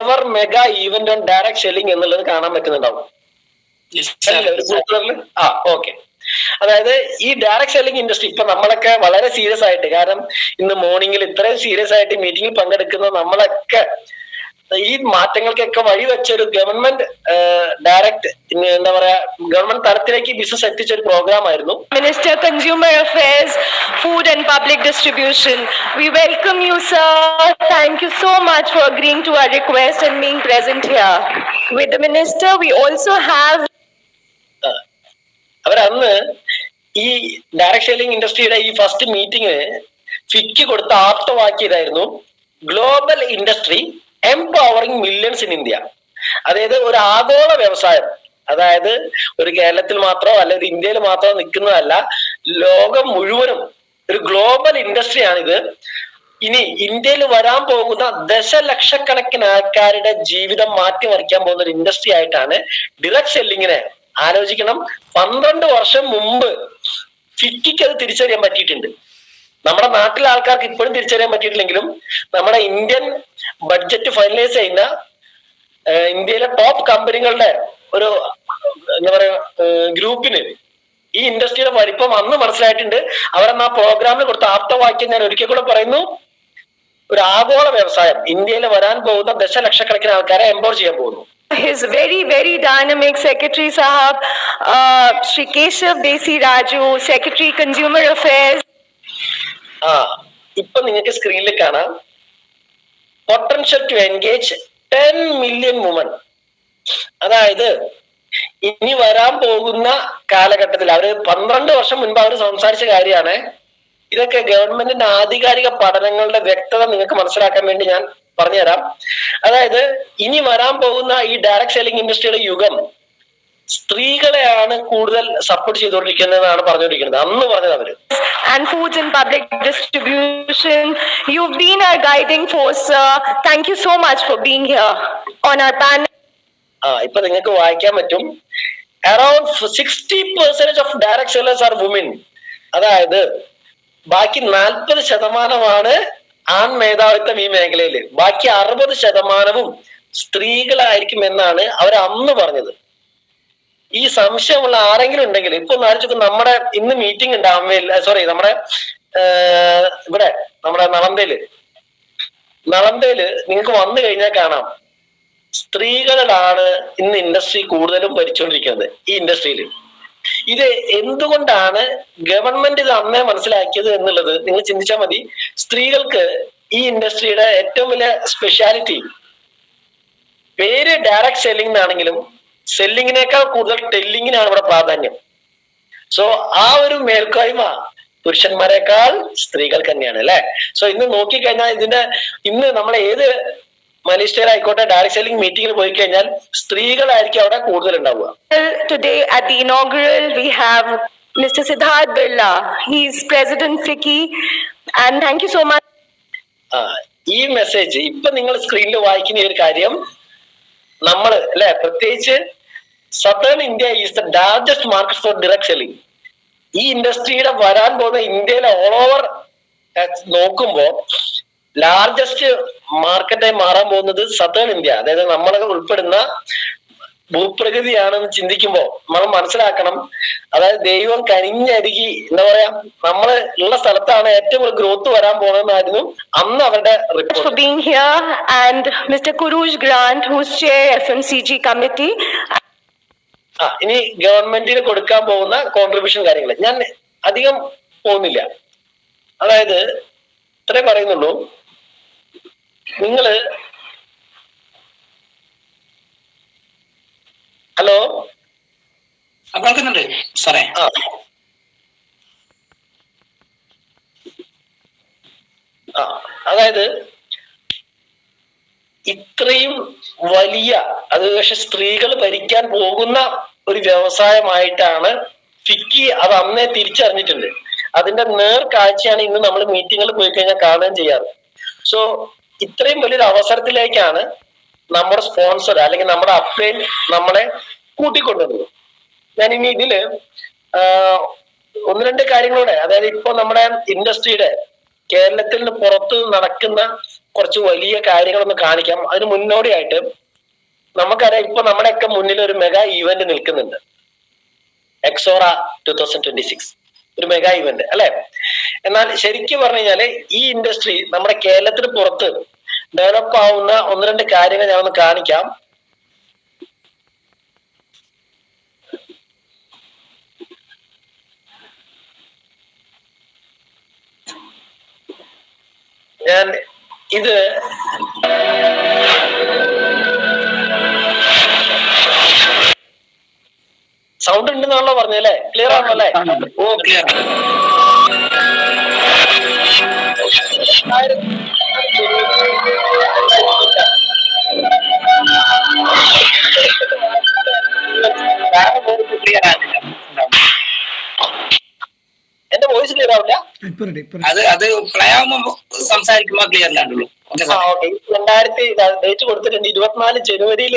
Mega event on direct selling എന്നുള്ളത് കാണാൻ പറ്റുന്നുണ്ടാവും. Okay. അതായത് ഈ ഡയറക്ട് സെല്ലിംഗ് ഇൻഡസ്ട്രി ഇപ്പൊ നമ്മളൊക്കെ വളരെ സീരിയസ് ആയിട്ട്, കാരണം ഇന്ന് മോർണിംഗിൽ ഇത്രയും സീരിയസ് ആയിട്ട് മീറ്റിംഗിൽ പങ്കെടുക്കുന്ന നമ്മളൊക്കെ ഈ മാറ്റങ്ങൾക്കൊക്കെ വഴിവെച്ച ഒരു ഗവൺമെന്റ് ഡയറക്ട് എന്താ പറയാ ഗവൺമെന്റ് തലത്തിലേക്ക് ബിസിനസ് എത്തിച്ച ഒരു പ്രോഗ്രാം ആയിരുന്നു. Minister Consumer Affairs, Food and Public Distribution. We welcome you, sir. Thank you so much for agreeing to our request and being present here. With the minister, we also have. അവരന്ന് ഈ direct selling ഇൻഡസ്ട്രിയുടെ ഈ first മീറ്റിംഗിന് fix കൊടുത്ത ആപ്തവാക്കിയതായിരുന്നു global industry empowering millions in India. അതായത് ഒരു ആഗോള വ്യവസായം, അതായത് ഒരു കേരളത്തിൽ മാത്രമോ അല്ല ഒരു ഇന്ത്യയിൽ മാത്രമോ നിൽക്കുന്നതല്ല, ലോകം മുഴുവനും ഒരു ഗ്ലോബൽ ഇൻഡസ്ട്രിയാണിത്. ഇനി ഇന്ത്യയിൽ വരാൻ പോകുന്ന ദശലക്ഷക്കണക്കിന് ആൾക്കാരുടെ ജീവിതം മാറ്റിമറിക്കാൻ പോകുന്ന ഒരു ഇൻഡസ്ട്രി ആയിട്ടാണ് ഡയറക്ട് സെല്ലിങ്ങിനെ ആലോചിക്കണം. 12 വർഷം മുമ്പ് ഫിക്കിക്ക് അത് തിരിച്ചറിയാൻ പറ്റിയിട്ടുണ്ട്. നമ്മുടെ നാട്ടിലെ ആൾക്കാർക്ക് ഇപ്പോഴും തിരിച്ചറിയാൻ പറ്റിയിട്ടില്ലെങ്കിലും നമ്മുടെ ഇന്ത്യൻ ബഡ്ജറ്റ് ഫൈനലൈസ് ചെയ്യുന്ന ഇന്ത്യയിലെ ടോപ്പ് കമ്പനികളുടെ ഒരു എന്താ പറയാ ഗ്രൂപ്പിന് ഈ ഇൻഡസ്ട്രിയുടെ വലിപ്പം അന്ന് മനസ്സിലായിട്ടുണ്ട്. അവരെന്ന് ആ പ്രോഗ്രാമിൽ കൊടുത്ത ആപ്തവാക്യം ഞാൻ ഒരിക്കൽ കൂടെ പറയുന്നു. ഒരു ആഗോള വ്യവസായം ഇന്ത്യയിൽ വരാൻ പോകുന്ന ദശലക്ഷക്കണക്കിന് ആൾക്കാരെ എംപവർ ചെയ്യാൻ പോകുന്നു. His very dynamic Secretary Sahab, Shri Keshav Desi Raju, Secretary Consumer Affairs. ഇപ്പൊ നിങ്ങൾക്ക് സ്ക്രീനിൽ കാണാം potential to engage 10 million woman. അതായത് ഇനി വരാൻ പോകുന്ന കാലഘട്ടത്തിൽ അവര് 12 വർഷം മുൻപ് അവർ സംസാരിച്ച കാര്യമാണ്. ഇതൊക്കെ ഗവൺമെന്റിന്റെ ആധികാരിക പഠനങ്ങളുടെ വ്യക്തത നിങ്ങൾക്ക് മനസ്സിലാക്കാൻ വേണ്ടി ഞാൻ പറഞ്ഞുതരാം. അതായത് ഇനി വരാൻ പോകുന്ന ഈ ഡയറക്ട് സെല്ലിംഗ് ഇൻഡസ്ട്രിയുടെ യുഗം സ്ത്രീകളെയാണ് കൂടുതൽ സപ്പോർട്ട് ചെയ്തുകൊണ്ടിരിക്കുന്നതെന്നാണ് പറഞ്ഞുകൊണ്ടിരിക്കുന്നത്. അന്ന് പറഞ്ഞത് അവര്. And foods and public distribution, you've been our guiding force, sir. Thank you so much for being here on our panel. ഇപ്പൊ നിങ്ങൾക്ക് വായിക്കാൻ പറ്റും, around 60% of direct sellers are women. അതായത് ബാക്കി 40% ആൺ മേധാവിത്വം ഈ മേഖലയില്, ബാക്കി 60% സ്ത്രീകളായിരിക്കും എന്നാണ് അവർ അന്ന് പറഞ്ഞത്. ഈ സംശയമുള്ള ആരെങ്കിലും ഉണ്ടെങ്കിൽ ഇപ്പൊ ആലോചിച്ചു, നമ്മുടെ ഇന്ന് മീറ്റിംഗ് ഉണ്ട് നമ്മുടെ ഇവിടെ നമ്മുടെ നളന്തയില് നിങ്ങൾക്ക് വന്നു കഴിഞ്ഞാൽ കാണാം സ്ത്രീകളാണ് ഇന്ന് ഇൻഡസ്ട്രി കൂടുതലും ഭരിച്ചുകൊണ്ടിരിക്കുന്നത് ഈ ഇൻഡസ്ട്രിയിൽ. ഇത് എന്തുകൊണ്ടാണ് ഗവൺമെന്റ് ഇത് അന്നേ മനസ്സിലാക്കിയത് എന്നുള്ളത് നിങ്ങൾ ചിന്തിച്ചാൽ മതി. സ്ത്രീകൾക്ക് ഈ ഇൻഡസ്ട്രിയുടെ ഏറ്റവും വലിയ സ്പെഷ്യാലിറ്റി, പേര് ഡയറക്ട് സെല്ലിംഗ് എന്നാണെങ്കിലും സെല്ലിങ്ങിനേക്കാൾ കൂടുതൽ ടെല്ലിങ്ങിനാണ് ഇവിടെ പ്രാധാന്യം. സോ ആ ഒരു മേൽക്കോയ്മ പുരുഷന്മാരെക്കാൾ സ്ത്രീകൾക്ക് തന്നെയാണ് അല്ലെ. സോ ഇന്ന് നോക്കിക്കഴിഞ്ഞാൽ ഇന്ന് നമ്മൾ ഏത് മലേഷ്യയിൽ ആയിക്കോട്ടെ ഡയറക്ട് സെല്ലിംഗ് മീറ്റിംഗിൽ പോയി കഴിഞ്ഞാൽ സ്ത്രീകളായിരിക്കും അവിടെ കൂടുതൽ ഉണ്ടാവുക. Today at the inaugural we have Mr. Siddharth Birla. He is President FICCI and thank you so much. ഈ മെസ്സേജ് ഇപ്പൊ നിങ്ങൾ സ്ക്രീനിൽ വായിക്കുന്ന ഒരു കാര്യം, നമ്മൾ അല്ലെ പ്രത്യേകിച്ച് southern India is the largest market four direct selling. ഈ ഇൻഡസ്ട്രിയുടെ വരാൻ പോകുന്ന ഇന്ത്യയിലെ ഓൾ ഓവർ നോക്കുമ്പോ ലാർജസ്റ്റ് മാർക്കറ്റായി മാറാൻ പോകുന്നത് സദേൺ ഇന്ത്യ, അതായത് നമ്മളൊക്കെ ഉൾപ്പെടുന്ന ഭൂപ്രകൃതിയാണെന്ന് ചിന്തിക്കുമ്പോ നമ്മൾ മനസ്സിലാക്കണം, അതായത് ദൈവം കനിഞ്ഞരുകി എന്താ പറയാ നമ്മള് ഉള്ള സ്ഥലത്താണ് ഏറ്റവും കൂടുതൽ ഗ്രോത്ത് വരാൻ പോകുന്നതെന്നായിരുന്നു അന്ന് അവരുടെ report. For being here and Mr. Kuruj Grant, who's chair FMCG committee. ഇനി ഗവൺമെന്റിന് കൊടുക്കാൻ പോകുന്ന കോൺട്രിബ്യൂഷൻ കാര്യങ്ങൾ ഞാൻ അധികം പോകുന്നില്ല. അതായത് ഇത്രേ പറയുന്നുള്ളൂ, നിങ്ങള് ഹലോ കേൾക്കുന്നുണ്ട് സാറേ. അതായത് ഇത്രയും വലിയ, അത് പക്ഷെ സ്ത്രീകൾ ഭരിക്കാൻ പോകുന്ന ഒരു വ്യവസായമായിട്ടാണ് ഫിക്കി അത് അന്നേ തിരിച്ചറിഞ്ഞിട്ടുണ്ട്. അതിന്റെ നേർക്കാഴ്ചയാണ് ഇന്ന് നമ്മൾ മീറ്റിങ്ങുകൾ പോയി കഴിഞ്ഞാൽ കാണുകയും ചെയ്യാറ്. സോ ഇത്രയും വലിയൊരു അവസരത്തിലേക്കാണ് നമ്മുടെ സ്പോൺസർ അല്ലെങ്കിൽ നമ്മുടെ അപ്ലൈൻ നമ്മളെ കൂട്ടിക്കൊണ്ടുവന്നത്. ഞാൻ ഇനി ഇതില് 1-2 കാര്യങ്ങളൂടെ, അതായത് ഇപ്പൊ നമ്മുടെ ഇൻഡസ്ട്രിയുടെ കേരളത്തിൽ നിന്ന് പുറത്ത് നടക്കുന്ന കുറച്ച് വലിയ കാര്യങ്ങളൊന്ന് കാണിക്കാം. അതിന് മുന്നോടിയായിട്ട് നമുക്കറിയാം, ഇപ്പൊ നമ്മുടെയൊക്കെ മുന്നിൽ ഒരു മെഗാ ഈവന്റ് നിൽക്കുന്നുണ്ട്. എക്സോറ 2026 ഒരു മെഗാ ഇവന്റ് അല്ലെ. എന്നാൽ ശരിക്കും പറഞ്ഞു കഴിഞ്ഞാല് ഈ ഇൻഡസ്ട്രി നമ്മുടെ കേരളത്തിന് പുറത്ത് ഡെവലപ്പ് ആവുന്ന ഒന്ന് രണ്ട് കാര്യങ്ങൾ ഞാൻ ഒന്ന് കാണിക്കാം. ഞാൻ ഇത് സൗണ്ട് ഉണ്ടെന്നാണല്ലോ പറഞ്ഞല്ലേ? ക്ലിയർ ആണോ അല്ലേ? ഓ ക്ലിയർ. ക്ലിയർ ആകില്ല. എന്റെ വോയിസ് ക്ലിയർ ആവില്ല? അത് പ്ലേ ആവുമ്പോ സംസാരിക്കുമ്പോ ക്ലിയർ ഇല്ലാണ്ടുള്ളൂ. ഓക്കെ. ഡേറ്റ് കൊടുത്തിട്ടുണ്ട് 24 ജനുവരിയിൽ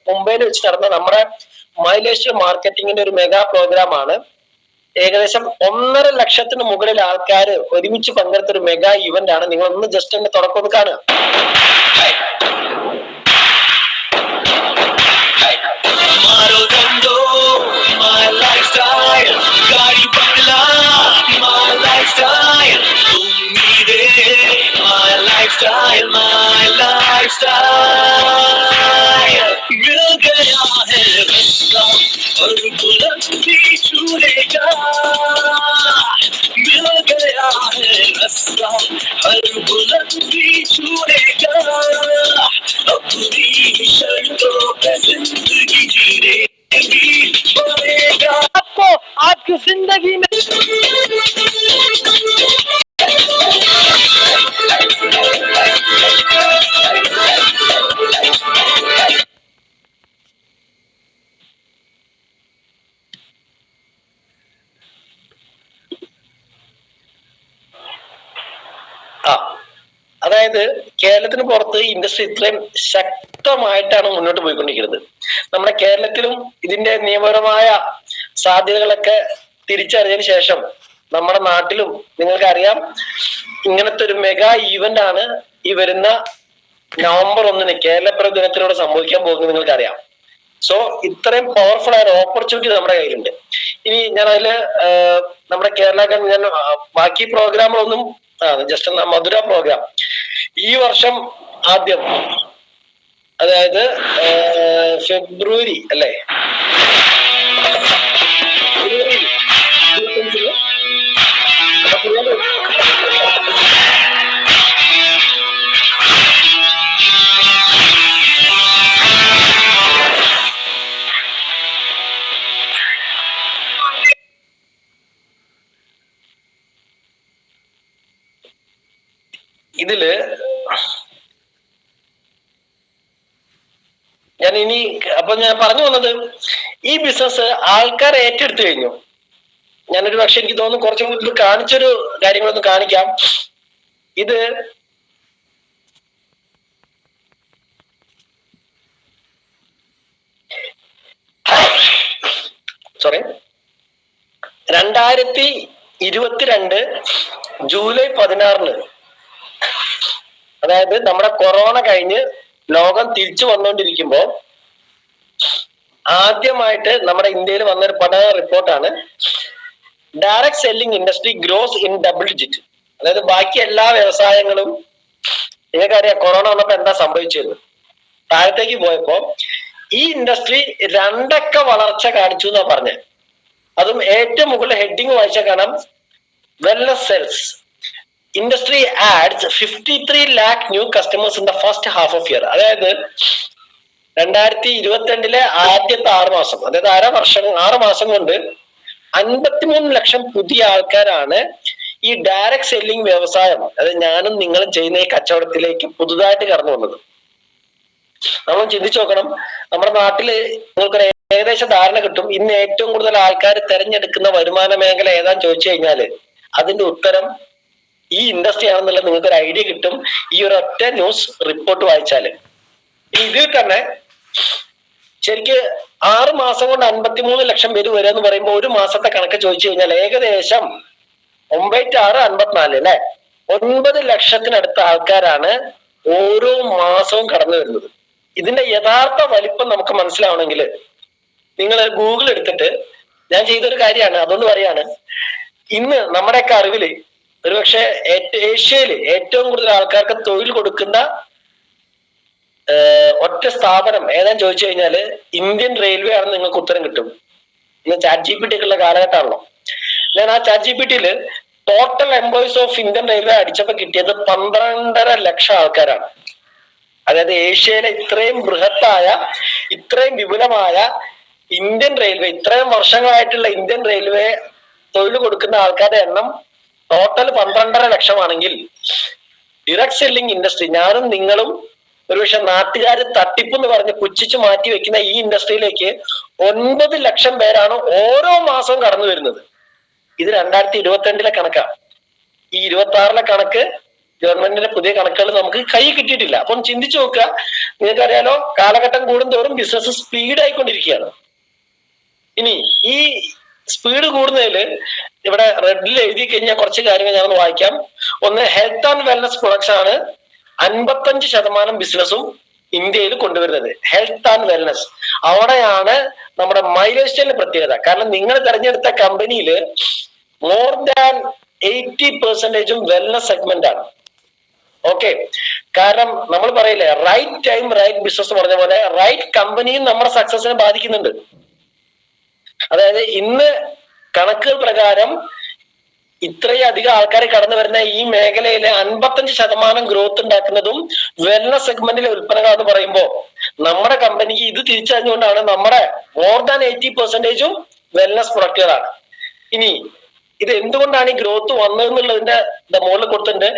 മുംബൈയിൽ വെച്ച് നടന്ന നമ്മുടെ മൈലേഷ്യ മാർക്കറ്റിംഗിന്റെ ഒരു മെഗാ പ്രോഗ്രാം ആണ്. ഏകദേശം 1.5 ലക്ഷത്തിന് മുകളിൽ ആൾക്കാർ ഒരുമിച്ച് പങ്കെടുത്ത ഒരു മെഗാ ഇവന്റ് ആണ്. നിങ്ങൾ ഒന്ന് ജസ്റ്റ് എന്റെ തുടക്കം ഒന്ന് കാണുക. आपको आपकी जिंदगी में അതായത് കേരളത്തിന് പുറത്ത് ഇൻഡസ്ട്രി ഇത്രയും ശക്തമായിട്ടാണ് മുന്നോട്ട് പോയിക്കൊണ്ടിരിക്കുന്നത്. നമ്മുടെ കേരളത്തിലും ഇതിന്റെ നിയമപരമായ സാധ്യതകളൊക്കെ തിരിച്ചറിഞ്ഞതിന് ശേഷം നമ്മുടെ നാട്ടിലും നിങ്ങൾക്കറിയാം ഇങ്ങനത്തെ ഒരു മെഗാ ഈവന്റ് ആണ് ഈ വരുന്ന നവംബർ 1 കേരളപ്പിറവി ദിനത്തിലൂടെ സംഭവിക്കാൻ പോകുന്നത് നിങ്ങൾക്കറിയാം. സോ ഇത്രയും പവർഫുൾ ആയ ഓപ്പർച്യൂണിറ്റി നമ്മുടെ കയ്യിലുണ്ട്. ഇനി ഞാൻ അതില് നമ്മുടെ കേരള ഞാൻ ബാക്കി പ്രോഗ്രാമുകളൊന്നും ജസ്റ്റ് മധുര പ്രോഗ്രാം ഈ വർഷം ആദ്യം, അതായത് ഫെബ്രുവരി അല്ലേ, ഇതില് ഞാൻ ഇനി ഞാൻ പറഞ്ഞു വന്നത് ഈ ബിസിനസ് ആൾക്കാർ ഏറ്റെടുത്തു കഴിഞ്ഞു. ഞാനൊരു പക്ഷെ എനിക്ക് തോന്നുന്നു കുറച്ചും കൂടി കാണിച്ചൊരു കാര്യങ്ങളൊന്ന് കാണിക്കാം. ഇത് സോറി 2022 ജൂലൈ 16 അതായത് നമ്മുടെ കൊറോണ കഴിഞ്ഞ് ലോകം തിരിച്ചു വന്നുകൊണ്ടിരിക്കുമ്പോ ആദ്യമായിട്ട് നമ്മുടെ ഇന്ത്യയിൽ വന്നൊരു പഠന റിപ്പോർട്ടാണ് direct selling industry gross in double digit. അതായത് ബാക്കി എല്ലാ വ്യവസായങ്ങളും നിങ്ങൾക്കറിയാം കൊറോണ വന്നപ്പോ എന്താ സംഭവിച്ചത്, താഴത്തേക്ക് പോയപ്പോ ഈ ഇൻഡസ്ട്രി 2x വളർച്ച കാണിച്ചു എന്നാ പറഞ്ഞത്. അതും ഏറ്റവും മുകളിൽ ഹെഡിങ് വായിച്ചാൽ കാണാം wellness sales industry adds 53 lakh new customers in the first half of year. അതായത് 2022 ആദ്യത്തെ 6 മാസം, അതായത് 6 മാസം കൊണ്ട് 53 ലക്ഷം പുതിയ ആൾക്കാരാണ് ഈ ഡയറക്ട് സെല്ലിംഗ് വ്യവസായം, അതായത് ഞാനും നിങ്ങളും ചെയ്യുന്ന ഈ കച്ചവടത്തിലേക്ക് പുതുതായിട്ട് കടന്നു വന്നത്. നമ്മൾ ചിന്തിച്ചു നോക്കണം, നമ്മുടെ നാട്ടില് നിങ്ങൾക്കൊരു ഏകദേശ ധാരണ കിട്ടും ഇന്ന് ഏറ്റവും കൂടുതൽ ആൾക്കാർ തെരഞ്ഞെടുക്കുന്ന വരുമാന മേഖല ഏതാന്ന് ചോദിച്ചു കഴിഞ്ഞാല് അതിന്റെ ഉത്തരം ഈ ഇൻഡസ്ട്രി ആണെന്നുള്ളത് നിങ്ങൾക്ക് ഒരു ഐഡിയ കിട്ടും ഈ ഒരു ഒറ്റ ന്യൂസ് റിപ്പോർട്ട് വായിച്ചാല്. ഇതിൽ തന്നെ ശരിക്ക് 6 മാസം കൊണ്ട് 53 ലക്ഷം പേര് വരിക എന്ന് പറയുമ്പോൾ ഒരു മാസത്തെ കണക്ക് ചോദിച്ചു കഴിഞ്ഞാൽ ഏകദേശം 9×6 54 അല്ലെ, 9 ലക്ഷത്തിനടുത്ത ആൾക്കാരാണ് ഓരോ മാസവും കടന്നു വരുന്നത്. ഇതിന്റെ യഥാർത്ഥ വലിപ്പം നമുക്ക് മനസ്സിലാവണമെങ്കിൽ നിങ്ങൾ ഗൂഗിൾ എടുത്തിട്ട്, ഞാൻ ചെയ്തൊരു കാര്യമാണ് അതുകൊണ്ട് പറയാണ്, ഇന്ന് നമ്മുടെയൊക്കെ അറിവില് ഒരുപക്ഷെ ഏഷ്യയില് ഏറ്റവും കൂടുതൽ ആൾക്കാർക്ക് തൊഴിൽ കൊടുക്കുന്ന ഒറ്റ സ്ഥാപനം ഏതാന്ന് ചോദിച്ചു കഴിഞ്ഞാല് ഇന്ത്യൻ റെയിൽവേ ആണെന്ന് നിങ്ങൾക്ക് ഉത്തരം കിട്ടും. ഇന്ന് ചാറ്റ് ജി പി ടി ഉള്ള കാലഘട്ടമാണല്ലോ. ഞാൻ ആ ചാറ്റ് ജി പി ടിയില് total employees of Indian railway അടിച്ചപ്പോ കിട്ടിയത് 12.5 ലക്ഷം ആൾക്കാരാണ്. അതായത് ഏഷ്യയിലെ ഇത്രയും ബൃഹത്തായ, ഇത്രയും വിപുലമായ ഇന്ത്യൻ റെയിൽവേ, ഇത്രയും വർഷങ്ങളായിട്ടുള്ള ഇന്ത്യൻ റെയിൽവേ തൊഴിൽ കൊടുക്കുന്ന ആൾക്കാരുടെ എണ്ണം ടോട്ടൽ 12.5 ലക്ഷമാണെങ്കിൽ ഡിറക്ട് സെല്ലിംഗ് ഇൻഡസ്ട്രി, ഞാനും നിങ്ങളും ഒരുപക്ഷെ നാട്ടുകാർ തട്ടിപ്പെന്ന് പറഞ്ഞ് പുച്ഛിച്ച് മാറ്റി വെക്കുന്ന ഈ ഇൻഡസ്ട്രിയിലേക്ക് 9 ലക്ഷം പേരാണ് ഓരോ മാസവും കടന്നു വരുന്നത്. ഇത് 2022 കണക്കാണ്. ഈ 26 കണക്ക് ഗവൺമെന്റിന്റെ പുതിയ കണക്കുകൾ നമുക്ക് കൈ കിട്ടിയിട്ടില്ല. അപ്പം ചിന്തിച്ചു നോക്കുക, നിങ്ങൾക്കറിയാലോ കാലഘട്ടം കൂടുന്തോറും ബിസിനസ് സ്പീഡ് ആയിക്കൊണ്ടിരിക്കുകയാണ്. ഇനി ഈ സ്പീഡ് കൂടുന്നതിൽ ഇവിടെ റെഡിൽ എഴുതി കഴിഞ്ഞാൽ കുറച്ച് കാര്യങ്ങൾ ഞാൻ വായിക്കാം. ഒന്ന്, ഹെൽത്ത് ആൻഡ് വെൽനസ് പ്രൊഡക്ട്സ് ആണ് 55% ബിസിനസ്സും ഇന്ത്യയിൽ കൊണ്ടുവരുന്നത്. ഹെൽത്ത് ആൻഡ് വെൽനസ്, അവിടെയാണ് നമ്മുടെ മൈലേജ് സ്റ്റൈലിന്റെ പ്രത്യേകത. കാരണം നിങ്ങൾ തിരഞ്ഞെടുത്ത കമ്പനിയിൽ മോർ ദാൻ 80% വെൽനസ് സെഗ്മെന്റ് ആണ്. ഓക്കെ, കാരണം നമ്മൾ പറയില്ലേ റൈറ്റ് ടൈം റൈറ്റ് ബിസിനസ് പറഞ്ഞ പോലെ റൈറ്റ് കമ്പനിയും നമ്മുടെ സക്സസിനെ ബാധിക്കുന്നുണ്ട്. അതായത് ഇന്ന് കണക്കുകൾ പ്രകാരം ഇത്രയും അധികം ആൾക്കാർ കടന്നു വരുന്ന ഈ മേഖലയിലെ 55% ഗ്രോത്ത് ഉണ്ടാക്കുന്നതും വെൽനസ് സെഗ്മെന്റിലെ ഉൽപ്പന്നങ്ങൾ എന്ന് പറയുമ്പോൾ നമ്മുടെ കമ്പനിക്ക് ഇത് തിരിച്ചറിഞ്ഞുകൊണ്ടാണ് നമ്മുടെ മോർ ദാൻ 80% വെൽനസ് പ്രൊഡക്റ്റുകളാണ്. ഇനി ഇത് എന്തുകൊണ്ടാണ് ഈ ഗ്രോത്ത് വന്നതെന്നുള്ളതിന്റെ മുകളിൽ കൊടുത്തിട്ടുണ്ട്,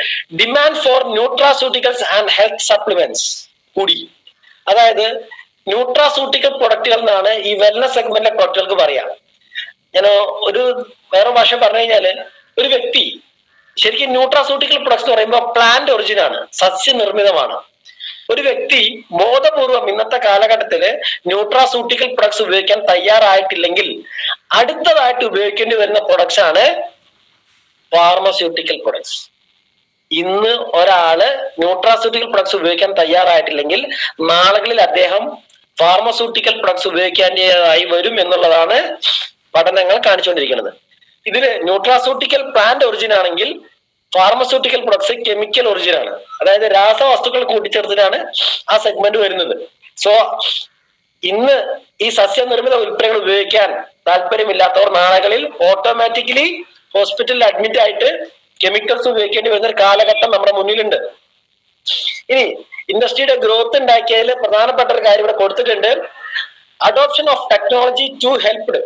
demand for nutraceuticals and health supplements കൂടി. അതായത് ന്യൂട്രാസ്യൂട്ടിക്കൽ പ്രൊഡക്റ്റുകൾ എന്നാണ് ഈ വെൽനസ് സെഗ്മെന്റിലെ പ്രൊഡക്റ്റുകൾക്ക് പറയാം. ഞാൻ ഒരു വേറെ ഭാഷ പറഞ്ഞു കഴിഞ്ഞാല്, ഒരു വ്യക്തി ശരിക്കും ന്യൂട്രാസ്യൂട്ടിക്കൽ പ്രൊഡക്ട്സ് എന്ന് പറയുമ്പോൾ പ്ലാന്റ് ഒറിജിൻ ആണ്, സസ്യനിർമ്മിതമാണ്. ഒരു വ്യക്തി ബോധപൂർവം ഇന്നത്തെ കാലഘട്ടത്തില് ന്യൂട്രാസ്യൂട്ടിക്കൽ പ്രൊഡക്ട്സ് ഉപയോഗിക്കാൻ തയ്യാറായിട്ടില്ലെങ്കിൽ അടുത്തതായിട്ട് ഉപയോഗിക്കേണ്ടി വരുന്ന പ്രൊഡക്ട്സ് ആണ് ഫാർമസ്യൂട്ടിക്കൽ പ്രൊഡക്ട്സ്. ഇന്ന് ഒരാള് ന്യൂട്രാസ്യൂട്ടിക്കൽ പ്രൊഡക്ട്സ് ഉപയോഗിക്കാൻ തയ്യാറായിട്ടില്ലെങ്കിൽ നാളുകളിൽ അദ്ദേഹം ഫാർമസ്യൂട്ടിക്കൽ പ്രൊഡക്ട്സ് ഉപയോഗിക്കേണ്ടതായി വരും എന്നുള്ളതാണ് പഠനങ്ങൾ കാണിച്ചുകൊണ്ടിരിക്കുന്നത്. ഇതില് ന്യൂട്രാസ്യൂട്ടിക്കൽ പ്ലാന്റ് ഒറിജിൻ ആണെങ്കിൽ ഫാർമസ്യൂട്ടിക്കൽ പ്രൊഡക്ട്സ് കെമിക്കൽ ഒറിജിൻ ആണ്. അതായത് രാസവസ്തുക്കൾ കൂട്ടിച്ചേർത്തിട്ടാണ് ആ സെഗ്മെന്റ് വരുന്നത്. സോ ഇന്ന് ഈ സസ്യനിർമ്മിത ഉൽപ്പന്നങ്ങൾ ഉപയോഗിക്കാൻ താല്പര്യമില്ലാത്തവർ നാളുകളിൽ ഓട്ടോമാറ്റിക്കലി ഹോസ്പിറ്റലിൽ അഡ്മിറ്റ് ആയിട്ട് കെമിക്കൽസ് ഉപയോഗിക്കേണ്ടി വരുന്ന ഒരു കാലഘട്ടം നമ്മുടെ മുന്നിലുണ്ട്. ഇനി ഇൻഡസ്ട്രിയുടെ ഗ്രോത്ത് ഉണ്ടാക്കിയതിൽ പ്രധാനപ്പെട്ട ഒരു കാര്യം ഇവിടെ കൊടുത്തിട്ടുണ്ട്, adoption of technology to helped.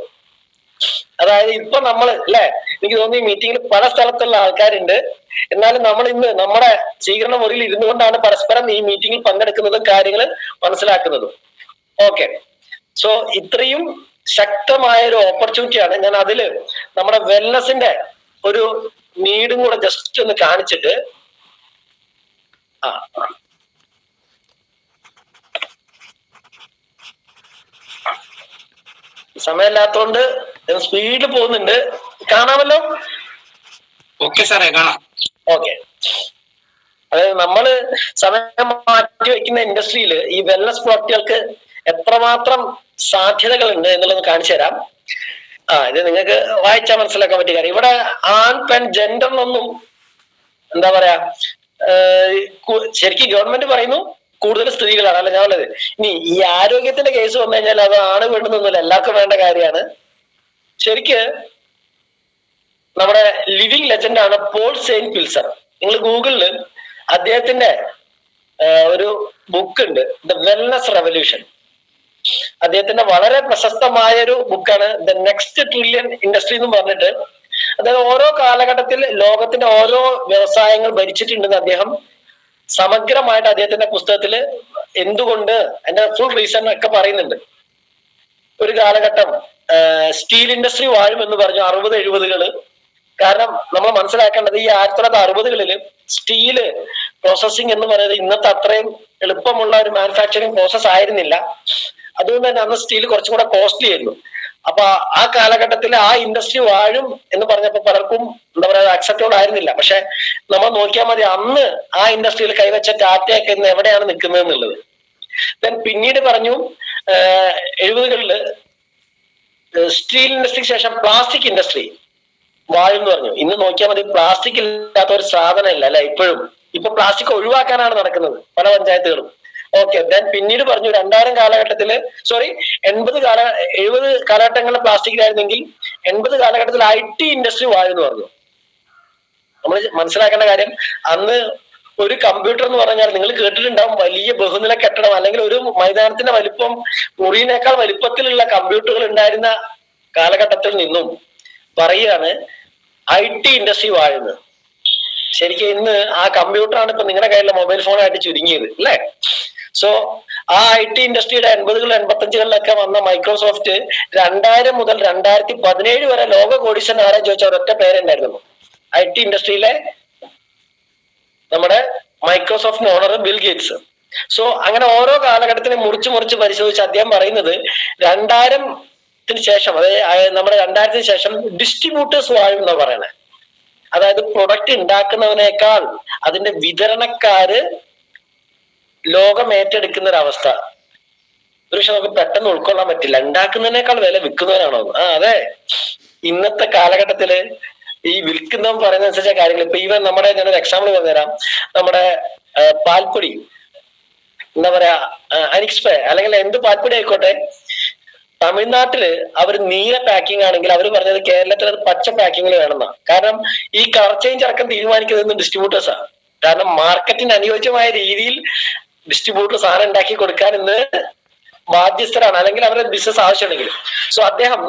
അതായത് ഇപ്പൊ നമ്മൾ അല്ലെ, എനിക്ക് തോന്നി മീറ്റിംഗിൽ പല സ്ഥലത്തുള്ള ആൾക്കാരുണ്ട്, എന്നാലും നമ്മൾ ഇന്ന് നമ്മുടെ സ്വീകരണ മുറിയിൽ ഇരുന്നു കൊണ്ടാണ് പരസ്പരം ഈ മീറ്റിംഗിൽ പങ്കെടുക്കുന്നതും കാര്യങ്ങൾ മനസ്സിലാക്കുന്നതും. ഓക്കെ, സോ ഇത്രയും ശക്തമായ ഒരു ഓപ്പർച്യൂണിറ്റിയാണ്. ഞാൻ അതില് നമ്മുടെ വെൽനസിന്റെ ഒരു നീഡും കൂടെ ജസ്റ്റ് ഒന്ന് കാണിച്ചിട്ട് സമയമില്ലാത്തോണ്ട് സ്പീഡിൽ പോകുന്നുണ്ട്, കാണാമല്ലോ? ഓക്കെ സാറേ, കാണാം. ഓക്കെ, അതായത് നമ്മള് സമയം മാറ്റി വെക്കുന്ന ഇൻഡസ്ട്രിയിൽ ഈ വെൽനസ് പ്രൊഡക്റ്റുകൾക്ക് എത്രമാത്രം സാധ്യതകളുണ്ട് എന്നുള്ളത് കാണിച്ചു തരാം. ഇത് നിങ്ങൾക്ക് വായിച്ചാൽ മനസ്സിലാക്കാൻ പറ്റിയ കാര്യം. ഇവിടെ ആൺ പെൺ ജെൻഡർ എന്നൊന്നും എന്താ പറയാ, ശരിക്കും ഗവൺമെന്റ് പറയുന്നു കൂടുതൽ സ്ത്രീകളാണ്, അല്ല ഞാൻ ഉള്ളത്. ഇനി ഈ ആരോഗ്യത്തിന്റെ കേസ് വന്നു കഴിഞ്ഞാൽ അത് ആണ് വേണ്ടുന്നൊന്നുമില്ല, എല്ലാവർക്കും വേണ്ട കാര്യമാണ്. ശരിക്ക് നമ്മുടെ ലിവിങ് ലെജൻഡ് ആണ് പോൾ സെയിന്റ് പിൽസൺ. നിങ്ങൾ ഗൂഗിളില് അദ്ദേഹത്തിന്റെ ഒരു ബുക്ക് ഉണ്ട്, ദ വെൽനസ് റെവല്യൂഷൻ. അദ്ദേഹത്തിന്റെ വളരെ പ്രശസ്തമായ ഒരു ബുക്കാണ് ദ നെക്സ്റ്റ് ട്രില്യൺ ഇൻഡസ്ട്രി എന്ന് പറഞ്ഞിട്ട്. അതായത് ഓരോ കാലഘട്ടത്തിൽ ലോകത്തിന്റെ ഓരോ വ്യവസായങ്ങൾ ഭരിച്ചിട്ടുണ്ടെന്ന് അദ്ദേഹം സമഗ്രമായിട്ട് അദ്ദേഹത്തിന്റെ പുസ്തകത്തിൽ എന്തുകൊണ്ട് അതിന്റെ ഫുൾ റീസൺ ഒക്കെ പറയുന്നുണ്ട്. ഒരു കാലഘട്ടം സ്റ്റീൽ ഇൻഡസ്ട്രി വാഴും എന്ന് പറഞ്ഞു 60-70കള്. കാരണം നമ്മൾ മനസ്സിലാക്കേണ്ടത് ഈ 1960കളിൽ സ്റ്റീല് പ്രോസസ്സിംഗ് എന്ന് പറയുന്നത് ഇന്നത്തെ അത്രയും എളുപ്പമുള്ള ഒരു മാനുഫാക്ചറിങ് പ്രോസസ് ആയിരുന്നില്ല. അതുകൊണ്ട് തന്നെ അന്ന് സ്റ്റീൽ കുറച്ചും കൂടെ കോസ്റ്റ്ലി ആയിരുന്നു. അപ്പൊ ആ കാലഘട്ടത്തിൽ ആ ഇൻഡസ്ട്രി വാഴും എന്ന് പറഞ്ഞപ്പോ പലർക്കും എന്താ പറയുക അക്സെപ്റ്റബിൾ ആയിരുന്നില്ല. പക്ഷെ നമ്മൾ നോക്കിയാൽ മതി അന്ന് ആ ഇൻഡസ്ട്രിയിൽ കൈവച്ച ടാറ്റയൊക്കെ ഇന്ന് എവിടെയാണ് നിൽക്കുന്നത് എന്നുള്ളത്. ദെൻ പിന്നീട് പറഞ്ഞു 70കളില് സ്റ്റീൽ ഇൻഡസ്ട്രിക്ക് ശേഷം പ്ലാസ്റ്റിക് ഇൻഡസ്ട്രി വാഴും എന്ന് പറഞ്ഞു. ഇന്ന് നോക്കിയാൽ മതി പ്ലാസ്റ്റിക് ഇല്ലാത്ത ഒരു സാധനം ഇല്ല അല്ലെ ഇപ്പോഴും. ഇപ്പൊ പ്ലാസ്റ്റിക് ഒഴിവാക്കാനാണ് നടക്കുന്നത് പല പഞ്ചായത്തുകളും. ഓക്കെ, ദെൻ പിന്നീട് പറഞ്ഞു 2000 കാലഘട്ടത്തില് 70 കാലഘട്ടങ്ങളിൽ പ്ലാസ്റ്റിക്കിലായിരുന്നെങ്കിൽ 80 കാലഘട്ടത്തിൽ IT ഇൻഡസ്ട്രി വാഴും എന്ന് പറഞ്ഞു. നമ്മൾ മനസ്സിലാക്കേണ്ട കാര്യം, അന്ന് ഒരു കമ്പ്യൂട്ടർ എന്ന് പറഞ്ഞാൽ നിങ്ങൾ കേട്ടിട്ടുണ്ടാവും, വലിയ ബഹുനില കെട്ടിടം അല്ലെങ്കിൽ ഒരു മൈതാനത്തിന്റെ വലിപ്പം മുറിയിനേക്കാൾ വലിപ്പത്തിലുള്ള കമ്പ്യൂട്ടറുകൾ ഉണ്ടായിരുന്ന കാലഘട്ടത്തിൽ നിന്നും പറയുകയാണ് IT ഇൻഡസ്ട്രി വാഴുന്നത്. ശരിക്കും ഇന്ന് ആ കമ്പ്യൂട്ടറാണ് ഇപ്പൊ നിങ്ങളുടെ കയ്യിലുള്ള മൊബൈൽ ഫോണായിട്ട് ചുരുങ്ങിയത് അല്ലെ. സോ ആ IT ഇൻഡസ്ട്രിയുടെ 80കളിൽ 85കളിലൊക്കെ വന്ന മൈക്രോസോഫ്റ്റ് 2000 മുതൽ 2017 വരെ ലോക കോടീശ്വരൻ ആരാ ചോദിച്ച ഒരൊറ്റ പേരുണ്ടായിരുന്നു, IT ഇൻഡസ്ട്രിയിലെ നമ്മുടെ മൈക്രോസോഫ്റ്റിന്റെ ഓണർ ബിൽ ഗേറ്റ്സ്. സോ അങ്ങനെ ഓരോ കാലഘട്ടത്തിനെ മുറിച്ച് പരിശോധിച്ച് അദ്ദേഹം പറയുന്നത് 2000-ത്തിന് ശേഷം, അതായത് നമ്മുടെ 2000-ത്തിന് ശേഷം ഡിസ്ട്രിബ്യൂട്ടേഴ്സ് വാഴും എന്നാ പറയണേ. അതായത് പ്രൊഡക്റ്റ് ഉണ്ടാക്കുന്നവനേക്കാൾ അതിന്റെ വിതരണക്കാര് ലോകം ഏറ്റെടുക്കുന്ന ഒരവസ്ഥ. പക്ഷെ നമുക്ക് പെട്ടെന്ന് ഉൾക്കൊള്ളാൻ പറ്റില്ല. ഉണ്ടാക്കുന്നതിനേക്കാൾ വില വിൽക്കുന്നവനാണോ? അതെ, ഇന്നത്തെ കാലഘട്ടത്തില് ഈ വിൽക്കുന്നവൻ പറയുന്ന അനുസരിച്ച കാര്യങ്ങൾ. ഇപ്പൊ ഈവൻ നമ്മുടെ ഞാനൊരു എക്സാമ്പിൾ പറഞ്ഞുതരാം. നമ്മുടെ പാൽപ്പൊടി എന്താ പറയാ അനിക്സ്പേ അല്ലെങ്കിൽ എന്ത് പാൽപ്പൊടി ആയിക്കോട്ടെ, തമിഴ്നാട്ടില് അവർ നീല പാക്കിംഗ് ആണെങ്കിൽ അവർ പറഞ്ഞത് കേരളത്തിൽ അത് പച്ച പാക്കിങ്ങിൽ വേണമെന്നാ. കാരണം ഈ കളർ ചേഞ്ച് അടക്കം തീരുമാനിക്കുന്നത് ഡിസ്ട്രിബ്യൂട്ടേഴ്സാണ്. കാരണം മാർക്കറ്റിന് അനുയോജ്യമായ രീതിയിൽ ഡിസ്ട്രിബ്യൂട്ടർ സാധനം ഉണ്ടാക്കി കൊടുക്കാൻ ഇന്ന് ബാധ്യസ്ഥരാണ്, അല്ലെങ്കിൽ അവരുടെ ബിസിനസ് ആവശ്യമുണ്ടെങ്കിൽ. സോ അദ്ദേഹം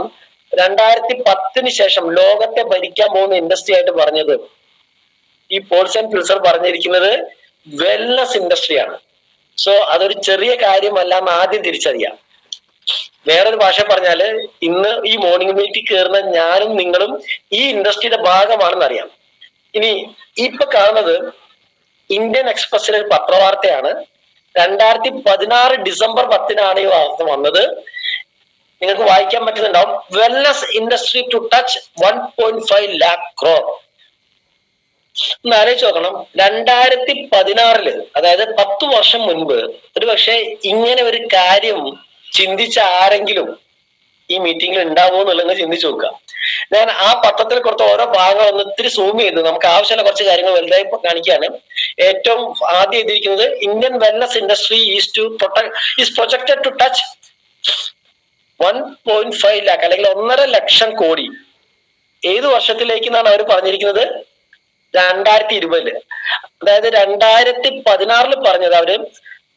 2010-ന് ശേഷം ലോകത്തെ ഭരിക്കാൻ പോകുന്ന ഇൻഡസ്ട്രി ആയിട്ട് പറഞ്ഞത്, ഈ പോൾസ് ആൻഡ് പിൾസർ പറഞ്ഞിരിക്കുന്നത് വെൽനസ് ഇൻഡസ്ട്രിയാണ്. സോ അതൊരു ചെറിയ കാര്യമല്ല എന്ന് ആദ്യം തിരിച്ചറിയാം. വേറൊരു ഭാഷ പറഞ്ഞാല് ഇന്ന് ഈ മോർണിംഗ് മീറ്റിൽ കയറുന്ന ഞാനും നിങ്ങളും ഈ ഇൻഡസ്ട്രിയുടെ ഭാഗമാണെന്ന് അറിയാം. ഇനി ഇപ്പൊ കാണുന്നത് ഇന്ത്യൻ എക്സ്പ്രസിലെ ഒരു പത്രവാർത്തയാണ്. 2016 ഡിസംബർ 10-നാണ് ഈ വാർത്ത വന്നത്. നിങ്ങൾക്ക് വായിക്കാൻ പറ്റുന്നുണ്ടാവും. Wellness industry to touch 1.5 lakh crore. ഒന്ന് ആലോചിച്ച് നോക്കണം. 2016-ല്, അതായത് 10 വർഷം മുൻപ് ഒരു പക്ഷെ ഇങ്ങനെ ഒരു കാര്യം ചിന്തിച്ച ആരെങ്കിലും ഈ മീറ്റിംഗിൽ ഉണ്ടാവുമോ എന്നുള്ളത് ചിന്തിച്ചു നോക്കുക. ഞാൻ ആ പത്രത്തിൽ കൊടുത്ത ഓരോ ഭാഗം ഒന്ന് ഇത്തിരി സൂം ചെയ്ത് നമുക്ക് ആവശ്യമുള്ള കുറച്ച് കാര്യങ്ങൾ വലുതായി കാണിക്കുകയാണ്. ഏറ്റവും ആദ്യം എഴുതിയിരിക്കുന്നത് Indian wellness industry is projected to touch 1.5 lakh അല്ലെങ്കിൽ 1.5 ലക്ഷം കോടി. ഏത് വർഷത്തിലേക്ക് എന്നാണ് അവർ പറഞ്ഞിരിക്കുന്നത്? 2020. അതായത് 2016-ൽ പറഞ്ഞത് അവര്